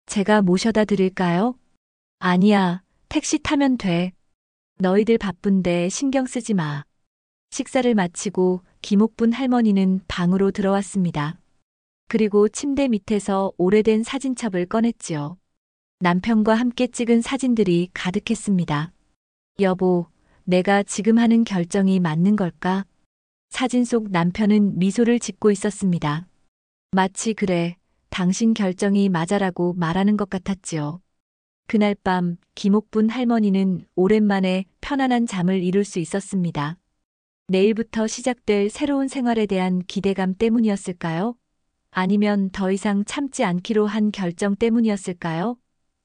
A: 제가 모셔다 드릴까요? 아니야, 택시 타면 돼. 너희들 바쁜데 신경 쓰지 마. 식사를 마치고 김옥분 할머니는 방으로 들어왔습니다. 그리고 침대 밑에서 오래된 사진첩을 꺼냈지요. 남편과 함께 찍은 사진들이 가득했습니다. 여보, 내가 지금 하는 결정이 맞는 걸까? 사진 속 남편은 미소를 짓고 있었습니다. 마치 그래, 당신 결정이 맞아라고 말하는 것 같았지요. 그날 밤 김옥분 할머니는 오랜만에 편안한 잠을 이룰 수 있었습니다. 내일부터 시작될 새로운 생활에 대한 기대감 때문이었을까요? 아니면 더 이상 참지 않기로 한 결정 때문이었을까요?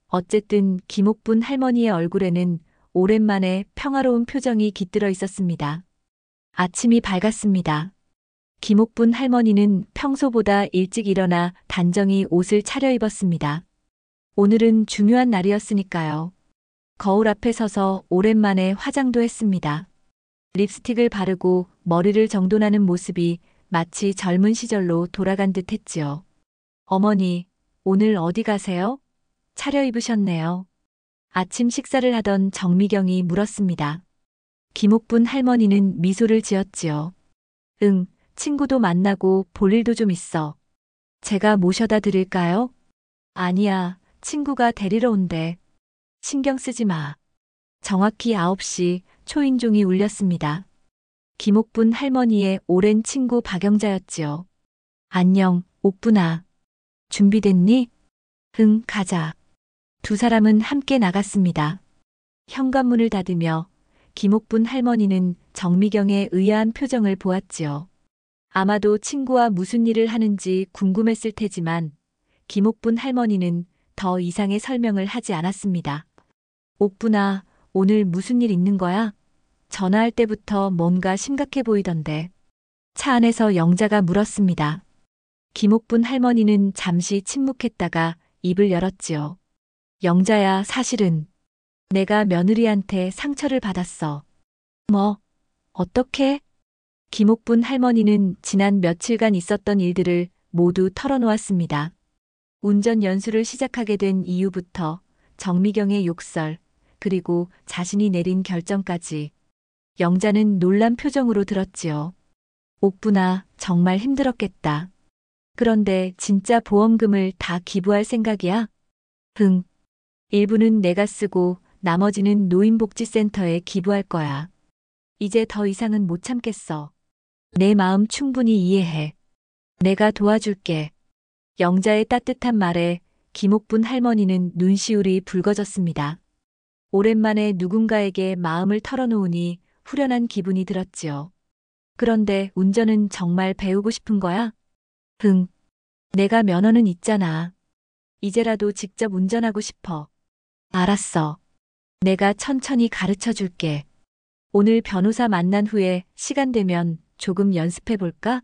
A: 어쨌든 김옥분 할머니의 얼굴에는 오랜만에 평화로운 표정이 깃들어 있었습니다. 아침이 밝았습니다. 김옥분 할머니는 평소보다 일찍 일어나 단정히 옷을 차려입었습니다. 오늘은 중요한 날이었으니까요. 거울 앞에 서서 오랜만에 화장도 했습니다. 립스틱을 바르고 머리를 정돈하는 모습이 마치 젊은 시절로 돌아간 듯 했지요. 어머니, 오늘 어디 가세요? 차려입으셨네요. 아침 식사를 하던 정미경이 물었습니다. 김옥분 할머니는 미소를 지었지요. 응, 친구도 만나고 볼 일도 좀 있어. 제가 모셔다 드릴까요? 아니야, 친구가 데리러 온대. 신경 쓰지 마. 정확히 9시 초인종이 울렸습니다. 김옥분 할머니의 오랜 친구 박영자였지요. 안녕, 옥분아. 준비됐니? 응, 가자. 두 사람은 함께 나갔습니다. 현관문을 닫으며 김옥분 할머니는 정미경의 의아한 표정을 보았지요. 아마도 친구와 무슨 일을 하는지 궁금했을 테지만 김옥분 할머니는 더 이상의 설명을 하지 않았습니다. 옥분아, 오늘 무슨 일 있는 거야? 전화할 때부터 뭔가 심각해 보이던데. 차 안에서 영자가 물었습니다. 김옥분 할머니는 잠시 침묵했다가 입을 열었지요. 영자야, 사실은 내가 며느리한테 상처를 받았어. 뭐, 어떻게? 김옥분 할머니는 지난 며칠간 있었던 일들을 모두 털어놓았습니다. 운전 연수를 시작하게 된 이유부터 정미경의 욕설, 그리고 자신이 내린 결정까지. 영자는 놀란 표정으로 들었지요. 옥분아, 정말 힘들었겠다. 그런데 진짜 보험금을 다 기부할 생각이야? 응. 일부는 내가 쓰고 나머지는 노인복지센터에 기부할 거야. 이제 더 이상은 못 참겠어. 내 마음 충분히 이해해. 내가 도와줄게. 영자의 따뜻한 말에 김옥분 할머니는 눈시울이 붉어졌습니다. 오랜만에 누군가에게 마음을 털어놓으니 후련한 기분이 들었지요. 그런데 운전은 정말 배우고 싶은 거야? 응. 내가 면허는 있잖아. 이제라도 직접 운전하고 싶어. 알았어. 내가 천천히 가르쳐 줄게. 오늘 변호사 만난 후에 시간 되면 조금 연습해 볼까?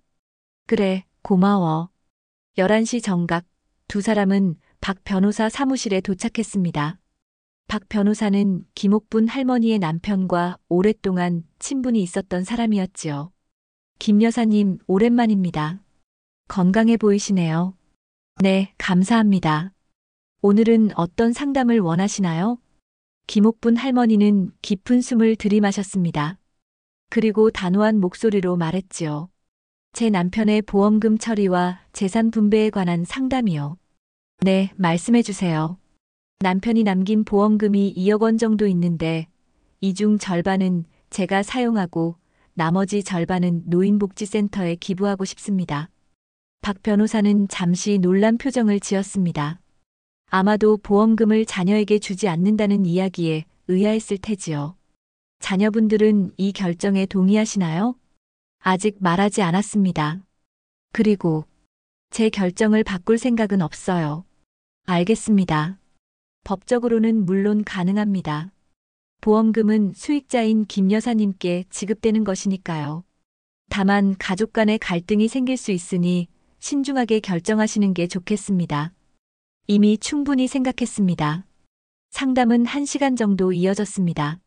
A: 그래, 고마워. 11시 정각, 두 사람은 박 변호사 사무실에 도착했습니다. 박 변호사는 김옥분 할머니의 남편과 오랫동안 친분이 있었던 사람이었지요. 김 여사님, 오랜만입니다. 건강해 보이시네요. 네, 감사합니다. 오늘은 어떤 상담을 원하시나요? 김옥분 할머니는 깊은 숨을 들이마셨습니다. 그리고 단호한 목소리로 말했지요. 제 남편의 보험금 처리와 재산 분배에 관한 상담이요. 네, 말씀해 주세요. 남편이 남긴 보험금이 2억 원 정도 있는데 이 중 절반은 제가 사용하고 나머지 절반은 노인복지센터에 기부하고 싶습니다. 박 변호사는 잠시 놀란 표정을 지었습니다. 아마도 보험금을 자녀에게 주지 않는다는 이야기에 의아했을 테지요. 자녀분들은 이 결정에 동의하시나요? 아직 말하지 않았습니다. 그리고 제 결정을 바꿀 생각은 없어요. 알겠습니다. 법적으로는 물론 가능합니다. 보험금은 수익자인 김 여사님께 지급되는 것이니까요. 다만 가족 간의 갈등이 생길 수 있으니 신중하게 결정하시는 게 좋겠습니다. 이미 충분히 생각했습니다. 상담은 1시간 정도 이어졌습니다.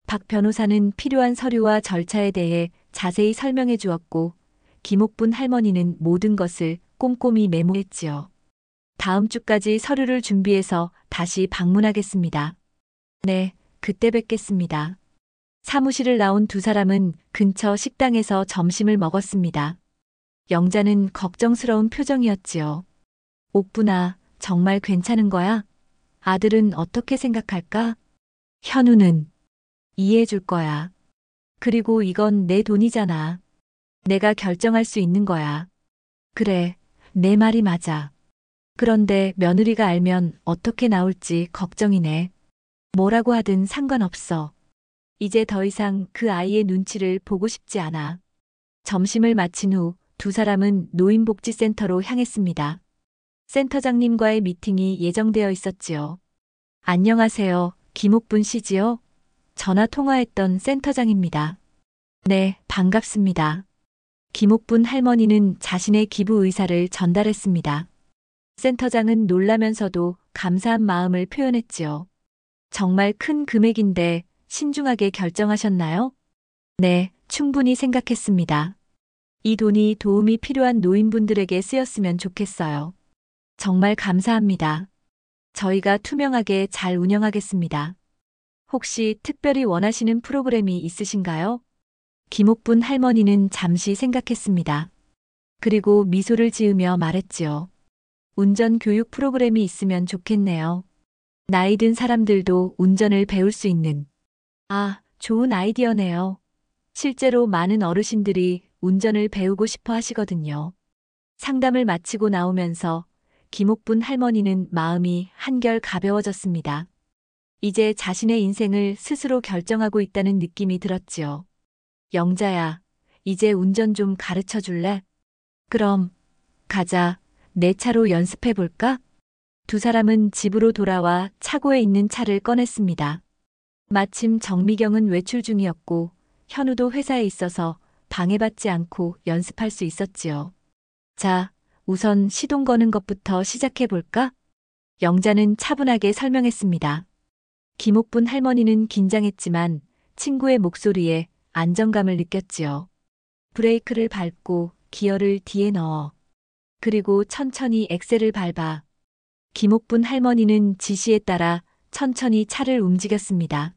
A: 박 변호사는 필요한 서류와 절차에 대해 자세히 설명해 주었고, 김옥분 할머니는 모든 것을 꼼꼼히 메모했지요. 다음 주까지 서류를 준비해서 다시 방문하겠습니다. 네, 그때 뵙겠습니다. 사무실을 나온 두 사람은 근처 식당에서 점심을 먹었습니다. 영자는 걱정스러운 표정이었지요. 옥분아, 정말 괜찮은 거야? 아들은 어떻게 생각할까? 현우는 이해해 줄 거야. 그리고 이건 내 돈이잖아. 내가 결정할 수 있는 거야. 그래, 내 말이 맞아. 그런데 며느리가 알면 어떻게 나올지 걱정이네. 뭐라고 하든 상관없어. 이제 더 이상 그 아이의 눈치를 보고 싶지 않아. 점심을 마친 후 두 사람은 노인복지센터로 향했습니다. 센터장님과의 미팅이 예정되어 있었지요. 안녕하세요, 김옥분 씨지요? 전화 통화했던 센터장입니다. 네, 반갑습니다. 김옥분 할머니는 자신의 기부 의사를 전달했습니다. 센터장은 놀라면서도 감사한 마음을 표현했지요. 정말 큰 금액인데 신중하게 결정하셨나요? 네, 충분히 생각했습니다. 이 돈이 도움이 필요한 노인분들에게 쓰였으면 좋겠어요. 정말 감사합니다. 저희가 투명하게 잘 운영하겠습니다. 혹시 특별히 원하시는 프로그램이 있으신가요? 김옥분 할머니는 잠시 생각했습니다. 그리고 미소를 지으며 말했지요. 운전 교육 프로그램이 있으면 좋겠네요. 나이 든 사람들도 운전을 배울 수 있는. 아, 좋은 아이디어네요. 실제로 많은 어르신들이 운전을 배우고 싶어 하시거든요. 상담을 마치고 나오면서 김옥분 할머니는 마음이 한결 가벼워졌습니다. 이제 자신의 인생을 스스로 결정하고 있다는 느낌이 들었지요. 영자야, 이제 운전 좀 가르쳐 줄래? 그럼, 가자. 내 차로 연습해 볼까? 두 사람은 집으로 돌아와 차고에 있는 차를 꺼냈습니다. 마침 정미경은 외출 중이었고, 현우도 회사에 있어서 방해받지 않고 연습할 수 있었지요. 자, 우선 시동 거는 것부터 시작해 볼까? 영자는 차분하게 설명했습니다. 김옥분 할머니는 긴장했지만 친구의 목소리에 안정감을 느꼈지요. 브레이크를 밟고 기어를 뒤에 넣어. 그리고 천천히 엑셀을 밟아. 김옥분 할머니는 지시에 따라 천천히 차를 움직였습니다.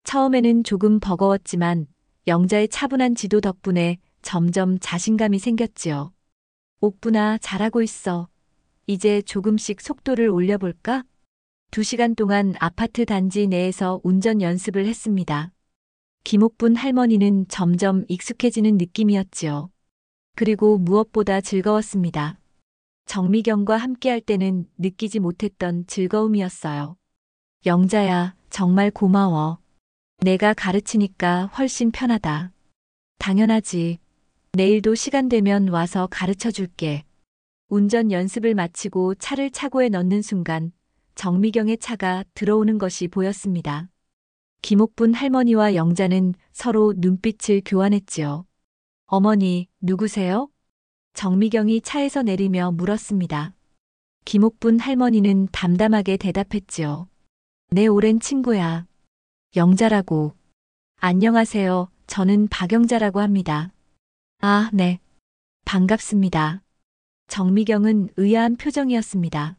A: 처음에는 조금 버거웠지만 영자의 차분한 지도 덕분에 점점 자신감이 생겼지요. 옥분아, 잘하고 있어. 이제 조금씩 속도를 올려볼까? 2시간 동안 아파트 단지 내에서 운전 연습을 했습니다. 김옥분 할머니는 점점 익숙해지는 느낌이었지요. 그리고 무엇보다 즐거웠습니다. 정미경과 함께할 때는 느끼지 못했던 즐거움이었어요. 영자야, 정말 고마워. 내가 가르치니까 훨씬 편하다. 당연하지. 내일도 시간 되면 와서 가르쳐 줄게. 운전 연습을 마치고 차를 차고에 넣는 순간 정미경의 차가 들어오는 것이 보였습니다. 김옥분 할머니와 영자는 서로 눈빛을 교환했지요. 어머니, 누구세요? 정미경이 차에서 내리며 물었습니다. 김옥분 할머니는 담담하게 대답했지요. 내 오랜 친구야. 영자라고. 안녕하세요. 저는 박영자라고 합니다. 아, 네. 반갑습니다. 정미경은 의아한 표정이었습니다.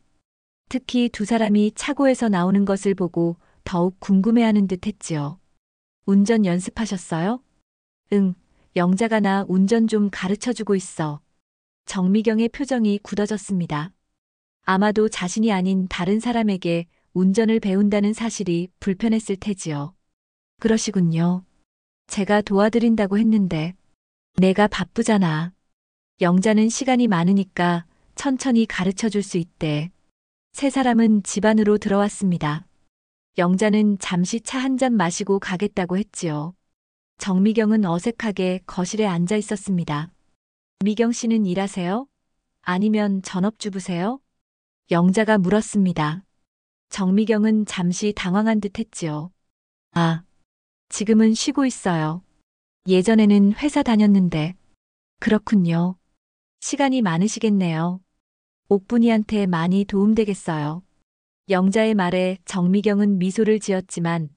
A: 특히 두 사람이 차고에서 나오는 것을 보고 더욱 궁금해하는 듯 했지요. 운전 연습하셨어요? 응, 영자가 나 운전 좀 가르쳐주고 있어. 정미경의 표정이 굳어졌습니다. 아마도 자신이 아닌 다른 사람에게 운전을 배운다는 사실이 불편했을 테지요. 그러시군요. 제가 도와드린다고 했는데 내가 바쁘잖아. 영자는 시간이 많으니까 천천히 가르쳐 줄 수 있대. 세 사람은 집 안으로 들어왔습니다. 영자는 잠시 차 한 잔 마시고 가겠다고 했지요. 정미경은 어색하게 거실에 앉아 있었습니다. 미경 씨는 일하세요? 아니면 전업주부세요? 영자가 물었습니다. 정미경은 잠시 당황한 듯 했지요. 아, 지금은 쉬고 있어요. 예전에는 회사 다녔는데. 그렇군요. 시간이 많으시겠네요. 옥분이한테 많이 도움되겠어요. 영자의 말에 정미경은 미소를 지었지만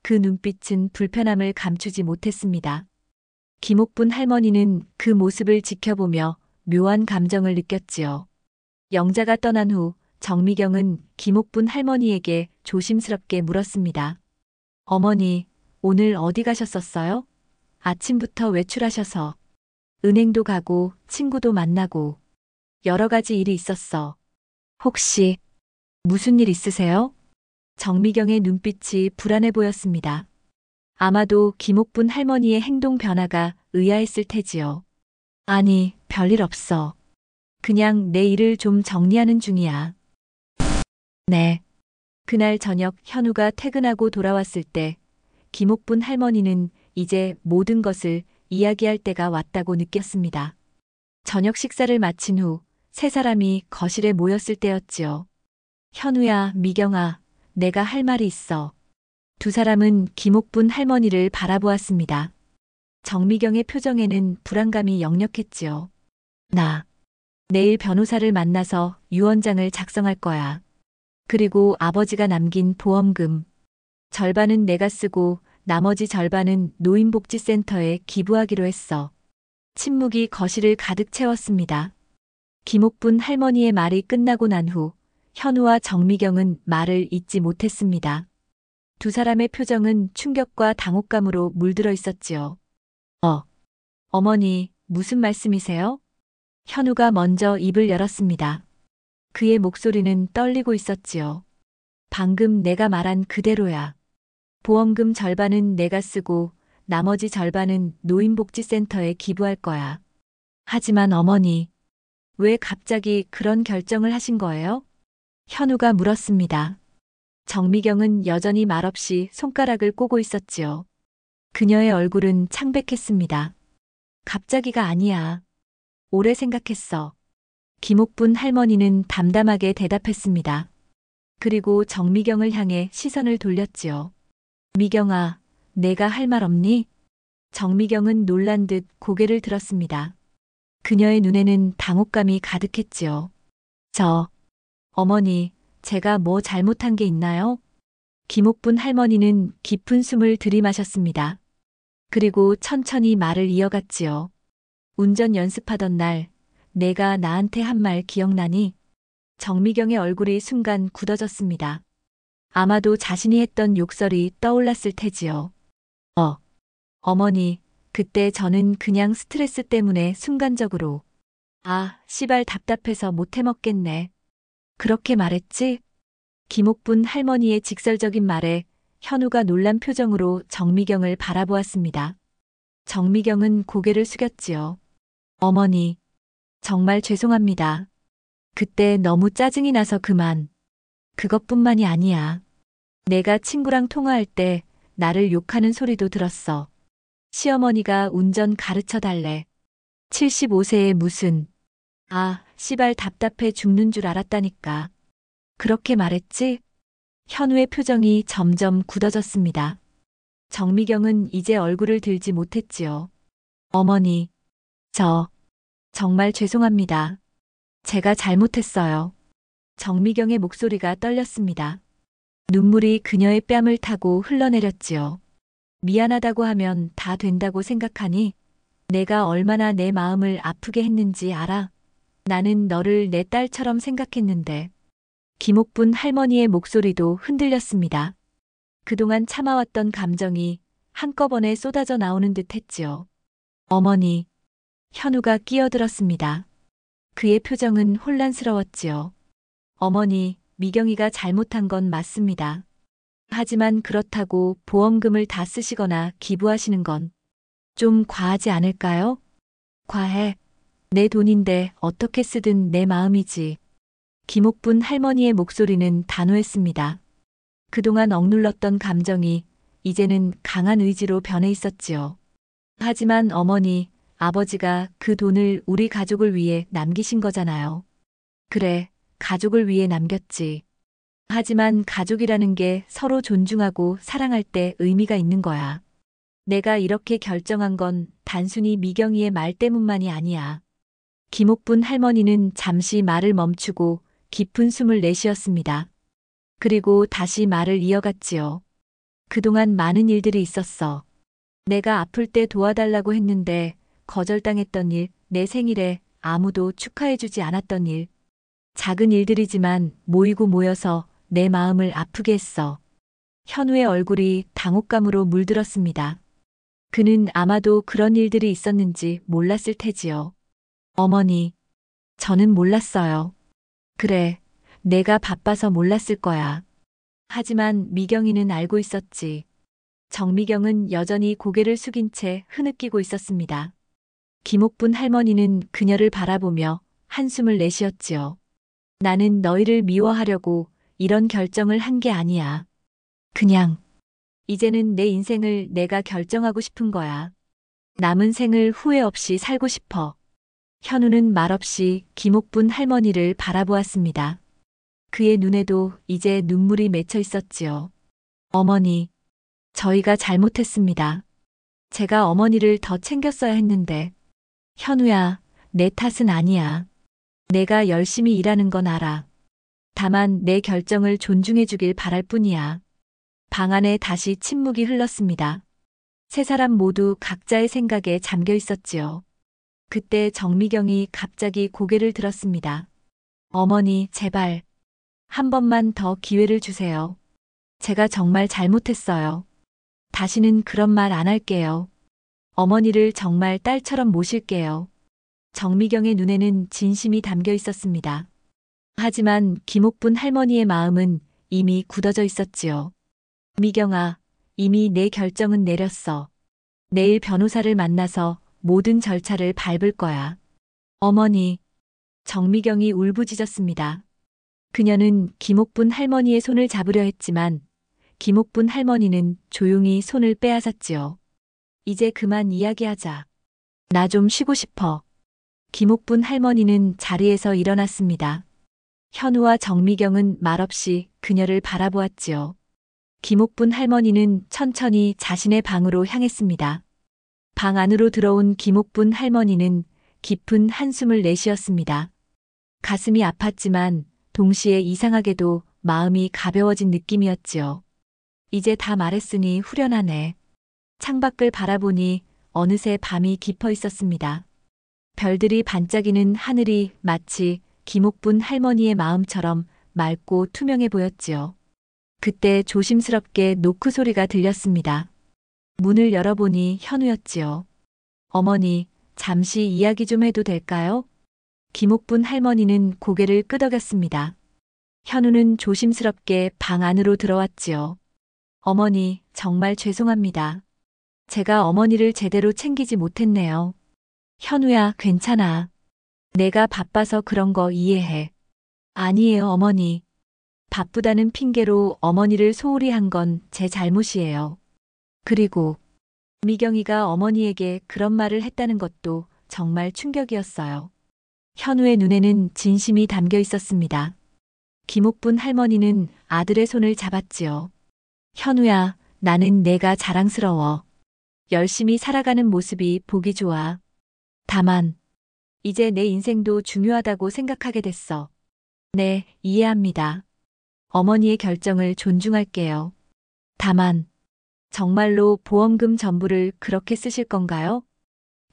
A: 그 눈빛은 불편함을 감추지 못했습니다. 김옥분 할머니는 그 모습을 지켜보며 묘한 감정을 느꼈지요. 영자가 떠난 후 정미경은 김옥분 할머니에게 조심스럽게 물었습니다. 어머니, 오늘 어디 가셨었어요? 아침부터 외출하셔서. 은행도 가고 친구도 만나고 여러 가지 일이 있었어. 혹시 무슨 일 있으세요? 정미경의 눈빛이 불안해 보였습니다. 아마도 김옥분 할머니의 행동 변화가 의아했을 테지요. 아니, 별일 없어. 그냥 내 일을 좀 정리하는 중이야. 네. 그날 저녁 현우가 퇴근하고 돌아왔을 때 김옥분 할머니는 이제 모든 것을 이야기할 때가 왔다고 느꼈습니다. 저녁 식사를 마친 후 세 사람이 거실에 모였을 때였지요. 현우야, 미경아, 내가 할 말이 있어. 두 사람은 김옥분 할머니를 바라보았습니다. 정미경의 표정에는 불안감이 역력했지요. 나 내일 변호사를 만나서 유언장을 작성할 거야. 그리고 아버지가 남긴 보험금 절반은 내가 쓰고 나머지 절반은 노인복지센터에 기부하기로 했어. 침묵이 거실을 가득 채웠습니다. 김옥분 할머니의 말이 끝나고 난 후 현우와 정미경은 말을 잇지 못했습니다. 두 사람의 표정은 충격과 당혹감으로 물들어 있었지요. 어, 어머니, 무슨 말씀이세요? 현우가 먼저 입을 열었습니다. 그의 목소리는 떨리고 있었지요. 방금 내가 말한 그대로야. 보험금 절반은 내가 쓰고 나머지 절반은 노인복지센터에 기부할 거야. 하지만 어머니, 왜 갑자기 그런 결정을 하신 거예요? 현우가 물었습니다. 정미경은 여전히 말없이 손가락을 꼬고 있었지요. 그녀의 얼굴은 창백했습니다. 갑자기가 아니야. 오래 생각했어. 김옥분 할머니는 담담하게 대답했습니다. 그리고 정미경을 향해 시선을 돌렸지요. 미경아, 내가 할 말 없니? 정미경은 놀란 듯 고개를 들었습니다. 그녀의 눈에는 당혹감이 가득했지요. 어머니, 제가 뭐 잘못한 게 있나요? 김옥분 할머니는 깊은 숨을 들이마셨습니다. 그리고 천천히 말을 이어갔지요. 운전 연습하던 날, 내가 나한테 한 말 기억나니? 정미경의 얼굴이 순간 굳어졌습니다. 아마도 자신이 했던 욕설이 떠올랐을 테지요. 어머니, 그때 저는 그냥 스트레스 때문에 순간적으로 씨발 답답해서 못 해먹겠네. 그렇게 말했지? 김옥분 할머니의 직설적인 말에 현우가 놀란 표정으로 정미경을 바라보았습니다. 정미경은 고개를 숙였지요. 어머니, 정말 죄송합니다. 그때 너무 짜증이 나서 그만. 그것뿐만이 아니야. 내가 친구랑 통화할 때 나를 욕하는 소리도 들었어. 시어머니가 운전 가르쳐 달래. 75세에 무슨 씨발 답답해 죽는 줄 알았다니까. 그렇게 말했지? 현우의 표정이 점점 굳어졌습니다. 정미경은 이제 얼굴을 들지 못했지요. 어머니, 정말 죄송합니다. 제가 잘못했어요. 정미경의 목소리가 떨렸습니다. 눈물이 그녀의 뺨을 타고 흘러내렸지요. 미안하다고 하면 다 된다고 생각하니? 내가 얼마나 내 마음을 아프게 했는지 알아? 나는 너를 내 딸처럼 생각했는데. 김옥분 할머니의 목소리도 흔들렸습니다. 그동안 참아왔던 감정이 한꺼번에 쏟아져 나오는 듯 했지요. 어머니, 현우가 끼어들었습니다. 그의 표정은 혼란스러웠지요. 어머니, 미경이가 잘못한 건 맞습니다. 하지만 그렇다고 보험금을 다 쓰시거나 기부하시는 건 좀 과하지 않을까요? 과해. 내 돈인데 어떻게 쓰든 내 마음이지. 김옥분 할머니의 목소리는 단호했습니다. 그동안 억눌렀던 감정이 이제는 강한 의지로 변해 있었지요. 하지만 어머니, 아버지가 그 돈을 우리 가족을 위해 남기신 거잖아요. 그래, 가족을 위해 남겼지. 하지만 가족이라는 게 서로 존중하고 사랑할 때 의미가 있는 거야. 내가 이렇게 결정한 건 단순히 미경이의 말 때문만이 아니야. 김옥분 할머니는 잠시 말을 멈추고 깊은 숨을 내쉬었습니다. 그리고 다시 말을 이어갔지요. 그동안 많은 일들이 있었어. 내가 아플 때 도와달라고 했는데 거절당했던 일, 내 생일에 아무도 축하해주지 않았던 일. 작은 일들이지만 모이고 모여서 내 마음을 아프게 했어. 현우의 얼굴이 당혹감으로 물들었습니다. 그는 아마도 그런 일들이 있었는지 몰랐을 테지요. 어머니, 저는 몰랐어요. 그래, 내가 바빠서 몰랐을 거야. 하지만 미경이는 알고 있었지. 정미경은 여전히 고개를 숙인 채 흐느끼고 있었습니다. 김옥분 할머니는 그녀를 바라보며 한숨을 내쉬었지요. 나는 너희를 미워하려고 이런 결정을 한 게 아니야. 그냥 이제는 내 인생을 내가 결정하고 싶은 거야. 남은 생을 후회 없이 살고 싶어. 현우는 말없이 김옥분 할머니를 바라보았습니다. 그의 눈에도 이제 눈물이 맺혀 있었지요. 어머니, 저희가 잘못했습니다. 제가 어머니를 더 챙겼어야 했는데. 현우야, 내 탓은 아니야. 내가 열심히 일하는 건 알아. 다만 내 결정을 존중해 주길 바랄 뿐이야. 방 안에 다시 침묵이 흘렀습니다. 세 사람 모두 각자의 생각에 잠겨 있었지요. 그때 정미경이 갑자기 고개를 들었습니다. 어머니, 제발 한 번만 더 기회를 주세요. 제가 정말 잘못했어요. 다시는 그런 말 안 할게요. 어머니를 정말 딸처럼 모실게요. 정미경의 눈에는 진심이 담겨 있었습니다. 하지만 김옥분 할머니의 마음은 이미 굳어져 있었지요. 미경아, 이미 내 결정은 내렸어. 내일 변호사를 만나서 모든 절차를 밟을 거야. 어머니, 정미경이 울부짖었습니다. 그녀는 김옥분 할머니의 손을 잡으려 했지만 김옥분 할머니는 조용히 손을 빼앗았지요. 이제 그만 이야기하자. 나 좀 쉬고 싶어. 김옥분 할머니는 자리에서 일어났습니다. 현우와 정미경은 말없이 그녀를 바라보았지요. 김옥분 할머니는 천천히 자신의 방으로 향했습니다. 방 안으로 들어온 김옥분 할머니는 깊은 한숨을 내쉬었습니다. 가슴이 아팠지만 동시에 이상하게도 마음이 가벼워진 느낌이었지요. 이제 다 말했으니 후련하네. 창밖을 바라보니 어느새 밤이 깊어 있었습니다. 별들이 반짝이는 하늘이 마치 김옥분 할머니의 마음처럼 맑고 투명해 보였지요. 그때 조심스럽게 노크 소리가 들렸습니다. 문을 열어보니 현우였지요. 어머니, 잠시 이야기 좀 해도 될까요? 김옥분 할머니는 고개를 끄덕였습니다. 현우는 조심스럽게 방 안으로 들어왔지요. 어머니, 정말 죄송합니다. 제가 어머니를 제대로 챙기지 못했네요. 현우야, 괜찮아. 내가 바빠서 그런 거 이해해. 아니에요, 어머니. 바쁘다는 핑계로 어머니를 소홀히 한 건 제 잘못이에요. 그리고 미경이가 어머니에게 그런 말을 했다는 것도 정말 충격이었어요. 현우의 눈에는 진심이 담겨 있었습니다. 김옥분 할머니는 아들의 손을 잡았지요. 현우야, 나는 내가 자랑스러워. 열심히 살아가는 모습이 보기 좋아. 다만, 이제 내 인생도 중요하다고 생각하게 됐어. 네, 이해합니다. 어머니의 결정을 존중할게요. 다만, 정말로 보험금 전부를 그렇게 쓰실 건가요?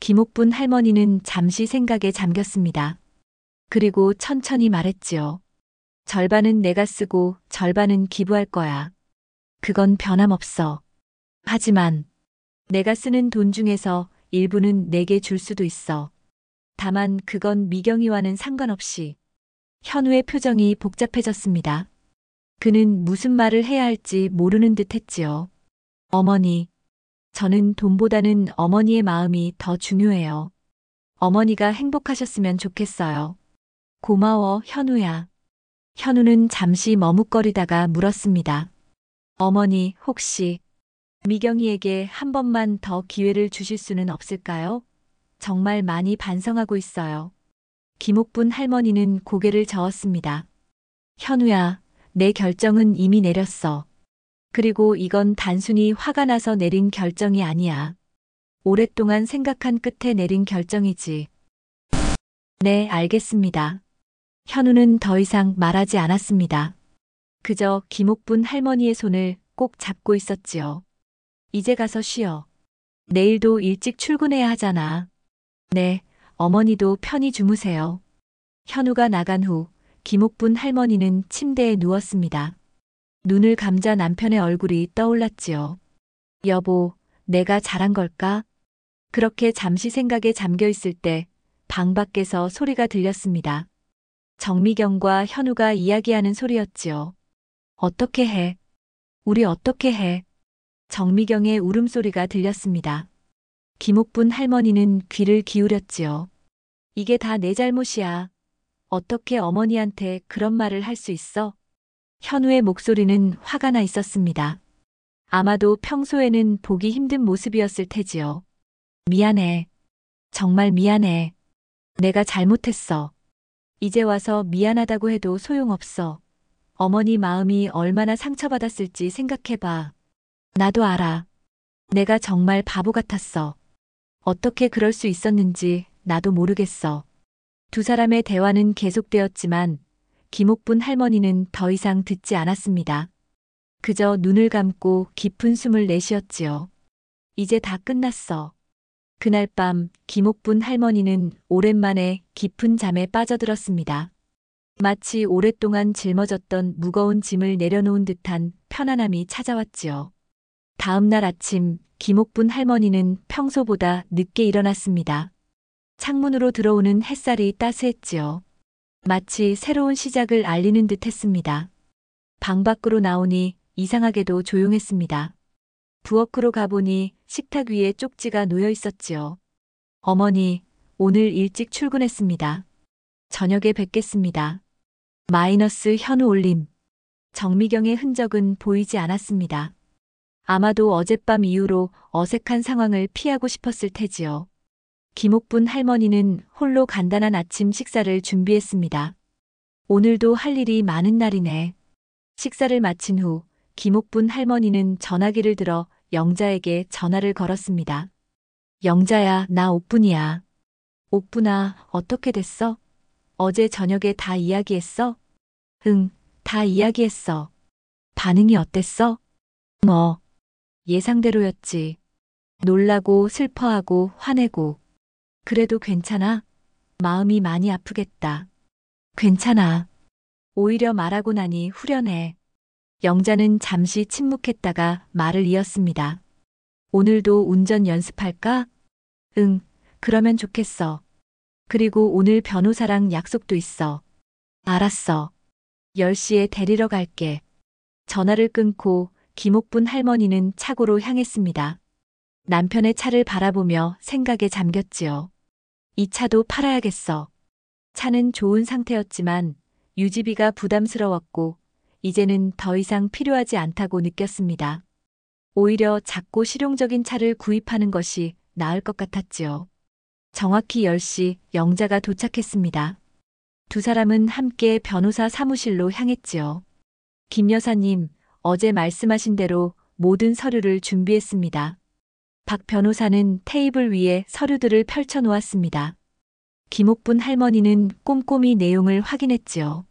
A: 김옥분 할머니는 잠시 생각에 잠겼습니다. 그리고 천천히 말했지요. 절반은 내가 쓰고 절반은 기부할 거야. 그건 변함없어. 하지만 내가 쓰는 돈 중에서 일부는 내게 줄 수도 있어. 다만 그건 미경이와는 상관없이. 현우의 표정이 복잡해졌습니다. 그는 무슨 말을 해야 할지 모르는 듯 했지요. 어머니, 저는 돈보다는 어머니의 마음이 더 중요해요. 어머니가 행복하셨으면 좋겠어요. 고마워, 현우야. 현우는 잠시 머뭇거리다가 물었습니다. 어머니, 혹시 미경이에게 한 번만 더 기회를 주실 수는 없을까요? 정말 많이 반성하고 있어요. 김옥분 할머니는 고개를 저었습니다. 현우야, 내 결정은 이미 내렸어. 그리고 이건 단순히 화가 나서 내린 결정이 아니야. 오랫동안 생각한 끝에 내린 결정이지. 네, 알겠습니다. 현우는 더 이상 말하지 않았습니다. 그저 김옥분 할머니의 손을 꼭 잡고 있었지요. 이제 가서 쉬어. 내일도 일찍 출근해야 하잖아. 네, 어머니도 편히 주무세요. 현우가 나간 후 김옥분 할머니는 침대에 누웠습니다. 눈을 감자 남편의 얼굴이 떠올랐지요. 여보, 내가 잘한 걸까? 그렇게 잠시 생각에 잠겨 있을 때 방 밖에서 소리가 들렸습니다. 정미경과 현우가 이야기하는 소리였지요. 어떻게 해? 우리 어떻게 해? 정미경의 울음소리가 들렸습니다. 김옥분 할머니는 귀를 기울였지요. 이게 다 내 잘못이야. 어떻게 어머니한테 그런 말을 할 수 있어? 현우의 목소리는 화가 나 있었습니다. 아마도 평소에는 보기 힘든 모습이었을 테지요. 미안해. 정말 미안해. 내가 잘못했어. 이제 와서 미안하다고 해도 소용없어. 어머니 마음이 얼마나 상처받았을지 생각해봐. 나도 알아. 내가 정말 바보 같았어. 어떻게 그럴 수 있었는지 나도 모르겠어. 두 사람의 대화는 계속되었지만 김옥분 할머니는 더 이상 듣지 않았습니다. 그저 눈을 감고 깊은 숨을 내쉬었지요. 이제 다 끝났어. 그날 밤 김옥분 할머니는 오랜만에 깊은 잠에 빠져들었습니다. 마치 오랫동안 짊어졌던 무거운 짐을 내려놓은 듯한 편안함이 찾아왔지요. 다음 날 아침 김옥분 할머니는 평소보다 늦게 일어났습니다. 창문으로 들어오는 햇살이 따스했지요. 마치 새로운 시작을 알리는 듯 했습니다. 방 밖으로 나오니 이상하게도 조용했습니다. 부엌으로 가보니 식탁 위에 쪽지가 놓여 있었지요. 어머니, 오늘 일찍 출근했습니다. 저녁에 뵙겠습니다. 마이너스 현우 올림. 정미경의 흔적은 보이지 않았습니다. 아마도 어젯밤 이후로 어색한 상황을 피하고 싶었을 테지요. 김옥분 할머니는 홀로 간단한 아침 식사를 준비했습니다. 오늘도 할 일이 많은 날이네. 식사를 마친 후 김옥분 할머니는 전화기를 들어 영자에게 전화를 걸었습니다. 영자야, 나 옥분이야. 옥분아, 어떻게 됐어? 어제 저녁에 다 이야기했어? 응, 다 이야기했어. 반응이 어땠어? 뭐, 예상대로였지. 놀라고 슬퍼하고 화내고. 그래도 괜찮아? 마음이 많이 아프겠다. 괜찮아. 오히려 말하고 나니 후련해. 영자는 잠시 침묵했다가 말을 이었습니다. 오늘도 운전 연습할까? 응, 그러면 좋겠어. 그리고 오늘 변호사랑 약속도 있어. 알았어. 10시에 데리러 갈게. 전화를 끊고 김옥분 할머니는 차고로 향했습니다. 남편의 차를 바라보며 생각에 잠겼지요. 이 차도 팔아야겠어. 차는 좋은 상태였지만 유지비가 부담스러웠고 이제는 더 이상 필요하지 않다고 느꼈습니다. 오히려 작고 실용적인 차를 구입하는 것이 나을 것 같았지요. 정확히 10시 영자가 도착했습니다. 두 사람은 함께 변호사 사무실로 향했지요. 김 여사님, 어제 말씀하신 대로 모든 서류를 준비했습니다. 박 변호사는 테이블 위에 서류들을 펼쳐 놓았습니다. 김옥분 할머니는 꼼꼼히 내용을 확인했지요.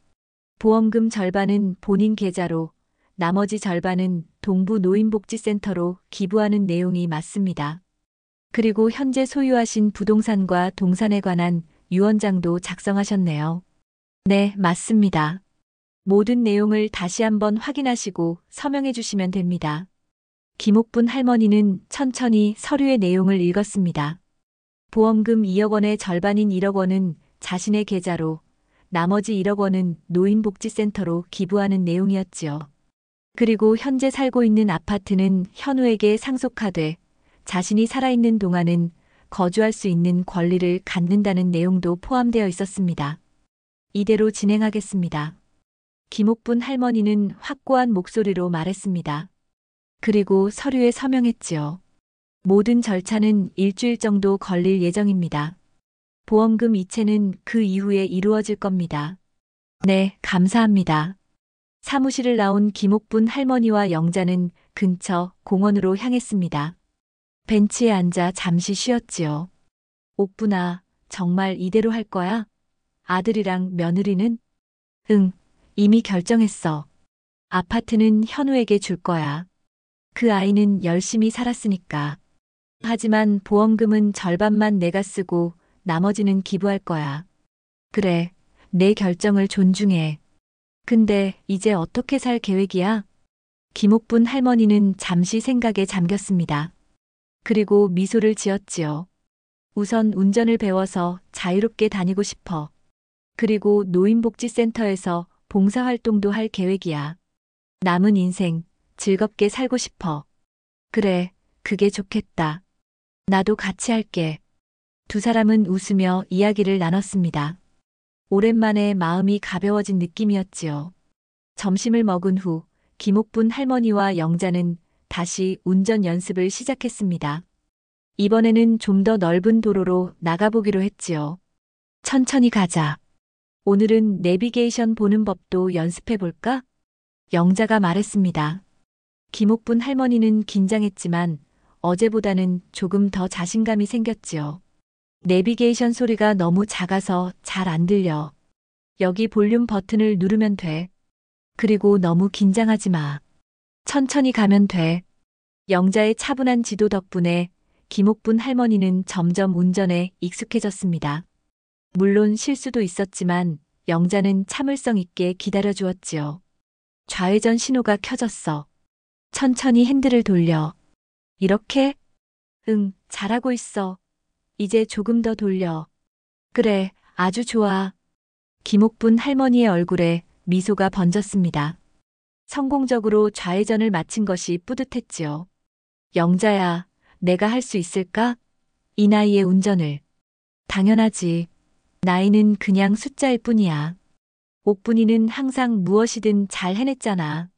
A: 보험금 절반은 본인 계좌로, 나머지 절반은 동부 노인복지센터로 기부하는 내용이 맞습니다. 그리고 현재 소유하신 부동산과 동산에 관한 유언장도 작성하셨네요. 네, 맞습니다. 모든 내용을 다시 한번 확인하시고 서명해 주시면 됩니다. 김옥분 할머니는 천천히 서류의 내용을 읽었습니다. 보험금 2억 원의 절반인 1억 원은 자신의 계좌로, 나머지 1억 원은 노인복지센터로 기부하는 내용이었지요. 그리고 현재 살고 있는 아파트는 현우에게 상속하되 자신이 살아있는 동안은 거주할 수 있는 권리를 갖는다는 내용도 포함되어 있었습니다. 이대로 진행하겠습니다. 김옥분 할머니는 확고한 목소리로 말했습니다. 그리고 서류에 서명했지요. 모든 절차는 일주일 정도 걸릴 예정입니다. 보험금 이체는 그 이후에 이루어질 겁니다. 네, 감사합니다. 사무실을 나온 김옥분 할머니와 영자는 근처 공원으로 향했습니다. 벤치에 앉아 잠시 쉬었지요. 옥분아, 정말 이대로 할 거야? 아들이랑 며느리는? 응, 이미 결정했어. 아파트는 현우에게 줄 거야. 그 아이는 열심히 살았으니까. 하지만 보험금은 절반만 내가 쓰고 나머지는 기부할 거야. 그래, 내 결정을 존중해. 근데 이제 어떻게 살 계획이야? 김옥분 할머니는 잠시 생각에 잠겼습니다. 그리고 미소를 지었지요. 우선 운전을 배워서 자유롭게 다니고 싶어. 그리고 노인복지센터에서 봉사활동도 할 계획이야. 남은 인생 즐겁게 살고 싶어. 그래, 그게 좋겠다. 나도 같이 할게. 두 사람은 웃으며 이야기를 나눴습니다. 오랜만에 마음이 가벼워진 느낌이었지요. 점심을 먹은 후 김옥분 할머니와 영자는 다시 운전 연습을 시작했습니다. 이번에는 좀 더 넓은 도로로 나가보기로 했지요. 천천히 가자. 오늘은 내비게이션 보는 법도 연습해볼까? 영자가 말했습니다. 김옥분 할머니는 긴장했지만 어제보다는 조금 더 자신감이 생겼지요. 내비게이션 소리가 너무 작아서 잘 안 들려. 여기 볼륨 버튼을 누르면 돼. 그리고 너무 긴장하지 마. 천천히 가면 돼. 영자의 차분한 지도 덕분에 김옥분 할머니는 점점 운전에 익숙해졌습니다. 물론 실수도 있었지만 영자는 참을성 있게 기다려주었지요. 좌회전 신호가 켜졌어. 천천히 핸들을 돌려. 이렇게? 응, 잘하고 있어. 이제 조금 더 돌려. 그래, 아주 좋아. 김옥분 할머니의 얼굴에 미소가 번졌습니다. 성공적으로 좌회전을 마친 것이 뿌듯했지요. 영자야, 내가 할 수 있을까? 이 나이에 운전을. 당연하지. 나이는 그냥 숫자일 뿐이야. 옥분이는 항상 무엇이든 잘 해냈잖아.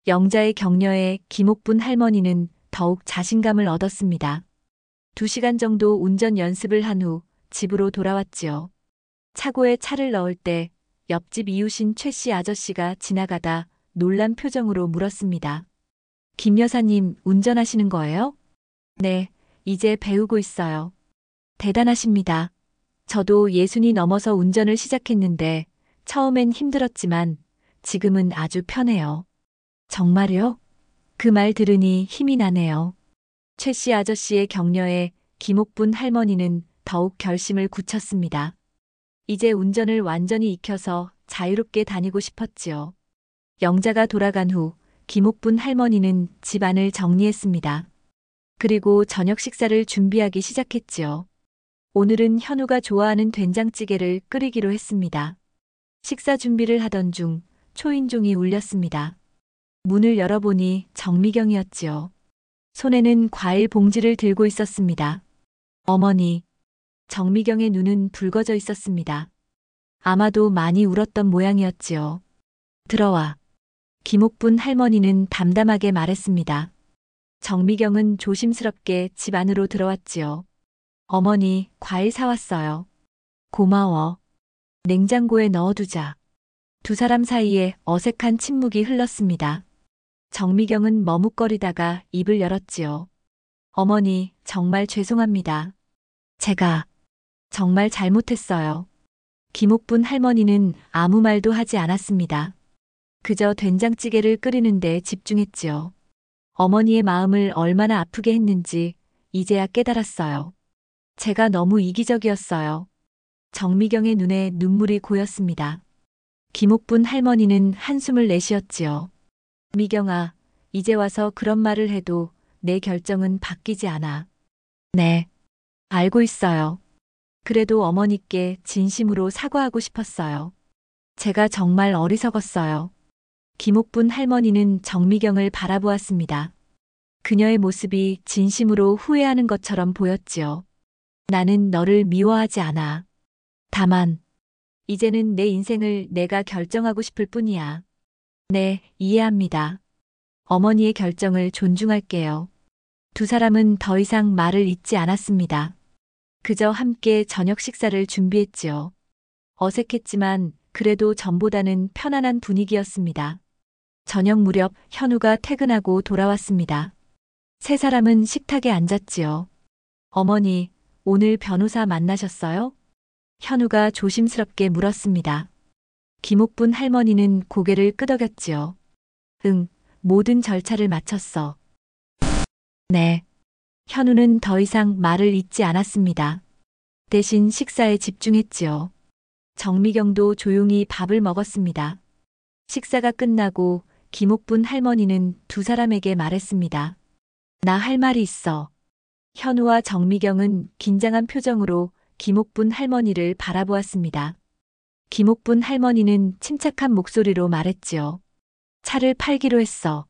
A: 영자의 격려에 김옥분 할머니는 더욱 자신감을 얻었습니다. 2시간 정도 운전 연습을 한 후 집으로 돌아왔지요. 차고에 차를 넣을 때 옆집 이웃인 최 씨 아저씨가 지나가다 놀란 표정으로 물었습니다. 김 여사님 운전하시는 거예요? 네, 이제 배우고 있어요. 대단하십니다. 저도 60이 넘어서 운전을 시작했는데 처음엔 힘들었지만 지금은 아주 편해요. 정말요? 그 말 들으니 힘이 나네요. 최 씨 아저씨의 격려에 김옥분 할머니는 더욱 결심을 굳혔습니다. 이제 운전을 완전히 익혀서 자유롭게 다니고 싶었지요. 영자가 돌아간 후 김옥분 할머니는 집안을 정리했습니다. 그리고 저녁 식사를 준비하기 시작했지요. 오늘은 현우가 좋아하는 된장찌개를 끓이기로 했습니다. 식사 준비를 하던 중 초인종이 울렸습니다. 문을 열어보니 정미경이었지요. 손에는 과일 봉지를 들고 있었습니다. 어머니. 정미경의 눈은 붉어져 있었습니다. 아마도 많이 울었던 모양이었지요. 들어와. 김옥분 할머니는 담담하게 말했습니다. 정미경은 조심스럽게 집 안으로 들어왔지요. 어머니, 과일 사왔어요. 고마워. 냉장고에 넣어두자. 두 사람 사이에 어색한 침묵이 흘렀습니다. 정미경은 머뭇거리다가 입을 열었지요. 어머니, 정말 죄송합니다. 제가 정말 잘못했어요. 김옥분 할머니는 아무 말도 하지 않았습니다. 그저 된장찌개를 끓이는데 집중했지요. 어머니의 마음을 얼마나 아프게 했는지 이제야 깨달았어요. 제가 너무 이기적이었어요. 정미경의 눈에 눈물이 고였습니다. 김옥분 할머니는 한숨을 내쉬었지요. 미경아, 이제 와서 그런 말을 해도 내 결정은 바뀌지 않아. 네, 알고 있어요. 그래도 어머니께 진심으로 사과하고 싶었어요. 제가 정말 어리석었어요. 김옥분 할머니는 정미경을 바라보았습니다. 그녀의 모습이 진심으로 후회하는 것처럼 보였지요. 나는 너를 미워하지 않아. 다만, 이제는 내 인생을 내가 결정하고 싶을 뿐이야. 네, 이해합니다. 어머니의 결정을 존중할게요. 두 사람은 더 이상 말을 잇지 않았습니다. 그저 함께 저녁 식사를 준비했지요. 어색했지만 그래도 전보다는 편안한 분위기였습니다. 저녁 무렵 현우가 퇴근하고 돌아왔습니다. 세 사람은 식탁에 앉았지요. 어머니, 오늘 변호사 만나셨어요? 현우가 조심스럽게 물었습니다. 김옥분 할머니는 고개를 끄덕였지요. 응, 모든 절차를 마쳤어. 네. 현우는 더 이상 말을 잇지 않았습니다. 대신 식사에 집중했지요. 정미경도 조용히 밥을 먹었습니다. 식사가 끝나고 김옥분 할머니는 두 사람에게 말했습니다. 나 할 말이 있어. 현우와 정미경은 긴장한 표정으로 김옥분 할머니를 바라보았습니다. 김옥분 할머니는 침착한 목소리로 말했지요. 차를 팔기로 했어.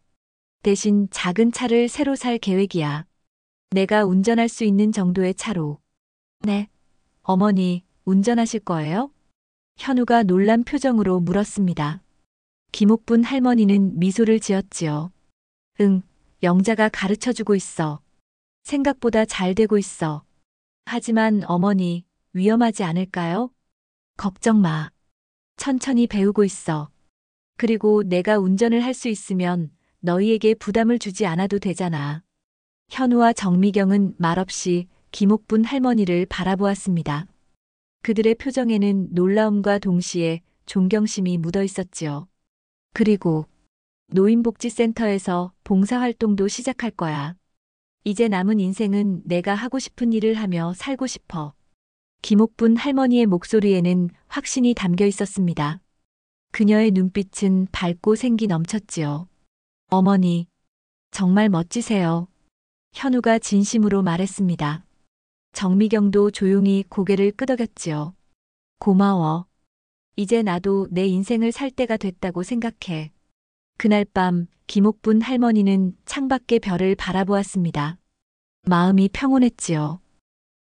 A: 대신 작은 차를 새로 살 계획이야. 내가 운전할 수 있는 정도의 차로. 네. 어머니, 운전하실 거예요? 현우가 놀란 표정으로 물었습니다. 김옥분 할머니는 미소를 지었지요. 응, 영자가 가르쳐주고 있어. 생각보다 잘 되고 있어. 하지만 어머니, 위험하지 않을까요? 걱정 마. 천천히 배우고 있어. 그리고 내가 운전을 할 수 있으면 너희에게 부담을 주지 않아도 되잖아. 현우와 정미경은 말없이 김옥분 할머니를 바라보았습니다. 그들의 표정에는 놀라움과 동시에 존경심이 묻어 있었지요. 그리고 노인복지센터에서 봉사활동도 시작할 거야. 이제 남은 인생은 내가 하고 싶은 일을 하며 살고 싶어. 김옥분 할머니의 목소리에는 확신이 담겨 있었습니다. 그녀의 눈빛은 밝고 생기 넘쳤지요. 어머니, 정말 멋지세요. 현우가 진심으로 말했습니다. 정미경도 조용히 고개를 끄덕였지요. 고마워. 이제 나도 내 인생을 살 때가 됐다고 생각해. 그날 밤 김옥분 할머니는 창밖의 별을 바라보았습니다. 마음이 평온했지요.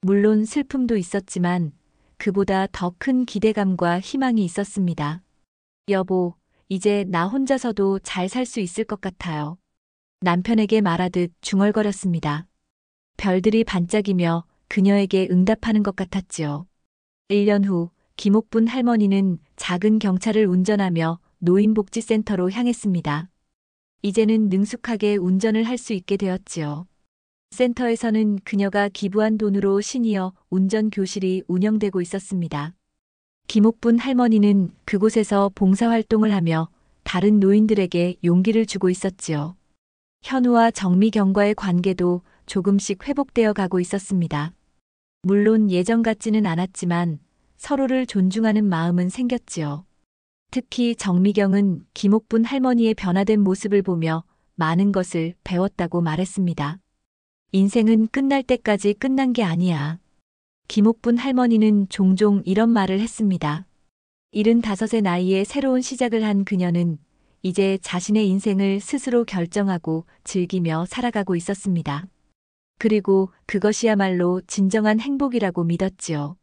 A: 물론 슬픔도 있었지만 그보다 더 큰 기대감과 희망이 있었습니다. 여보, 이제 나 혼자서도 잘 살 수 있을 것 같아요. 남편에게 말하듯 중얼거렸습니다. 별들이 반짝이며 그녀에게 응답하는 것 같았지요. 1년 후 김옥분 할머니는 작은 경차를 운전하며 노인복지센터로 향했습니다. 이제는 능숙하게 운전을 할 수 있게 되었지요. 센터에서는 그녀가 기부한 돈으로 시니어 운전 교실이 운영되고 있었습니다. 김옥분 할머니는 그곳에서 봉사활동을 하며 다른 노인들에게 용기를 주고 있었지요. 현우와 정미경과의 관계도 조금씩 회복되어 가고 있었습니다. 물론 예전 같지는 않았지만 서로를 존중하는 마음은 생겼지요. 특히 정미경은 김옥분 할머니의 변화된 모습을 보며 많은 것을 배웠다고 말했습니다. 인생은 끝날 때까지 끝난 게 아니야. 김옥분 할머니는 종종 이런 말을 했습니다. 75의 나이에 새로운 시작을 한 그녀는 이제 자신의 인생을 스스로 결정하고 즐기며 살아가고 있었습니다. 그리고 그것이야말로 진정한 행복이라고 믿었지요.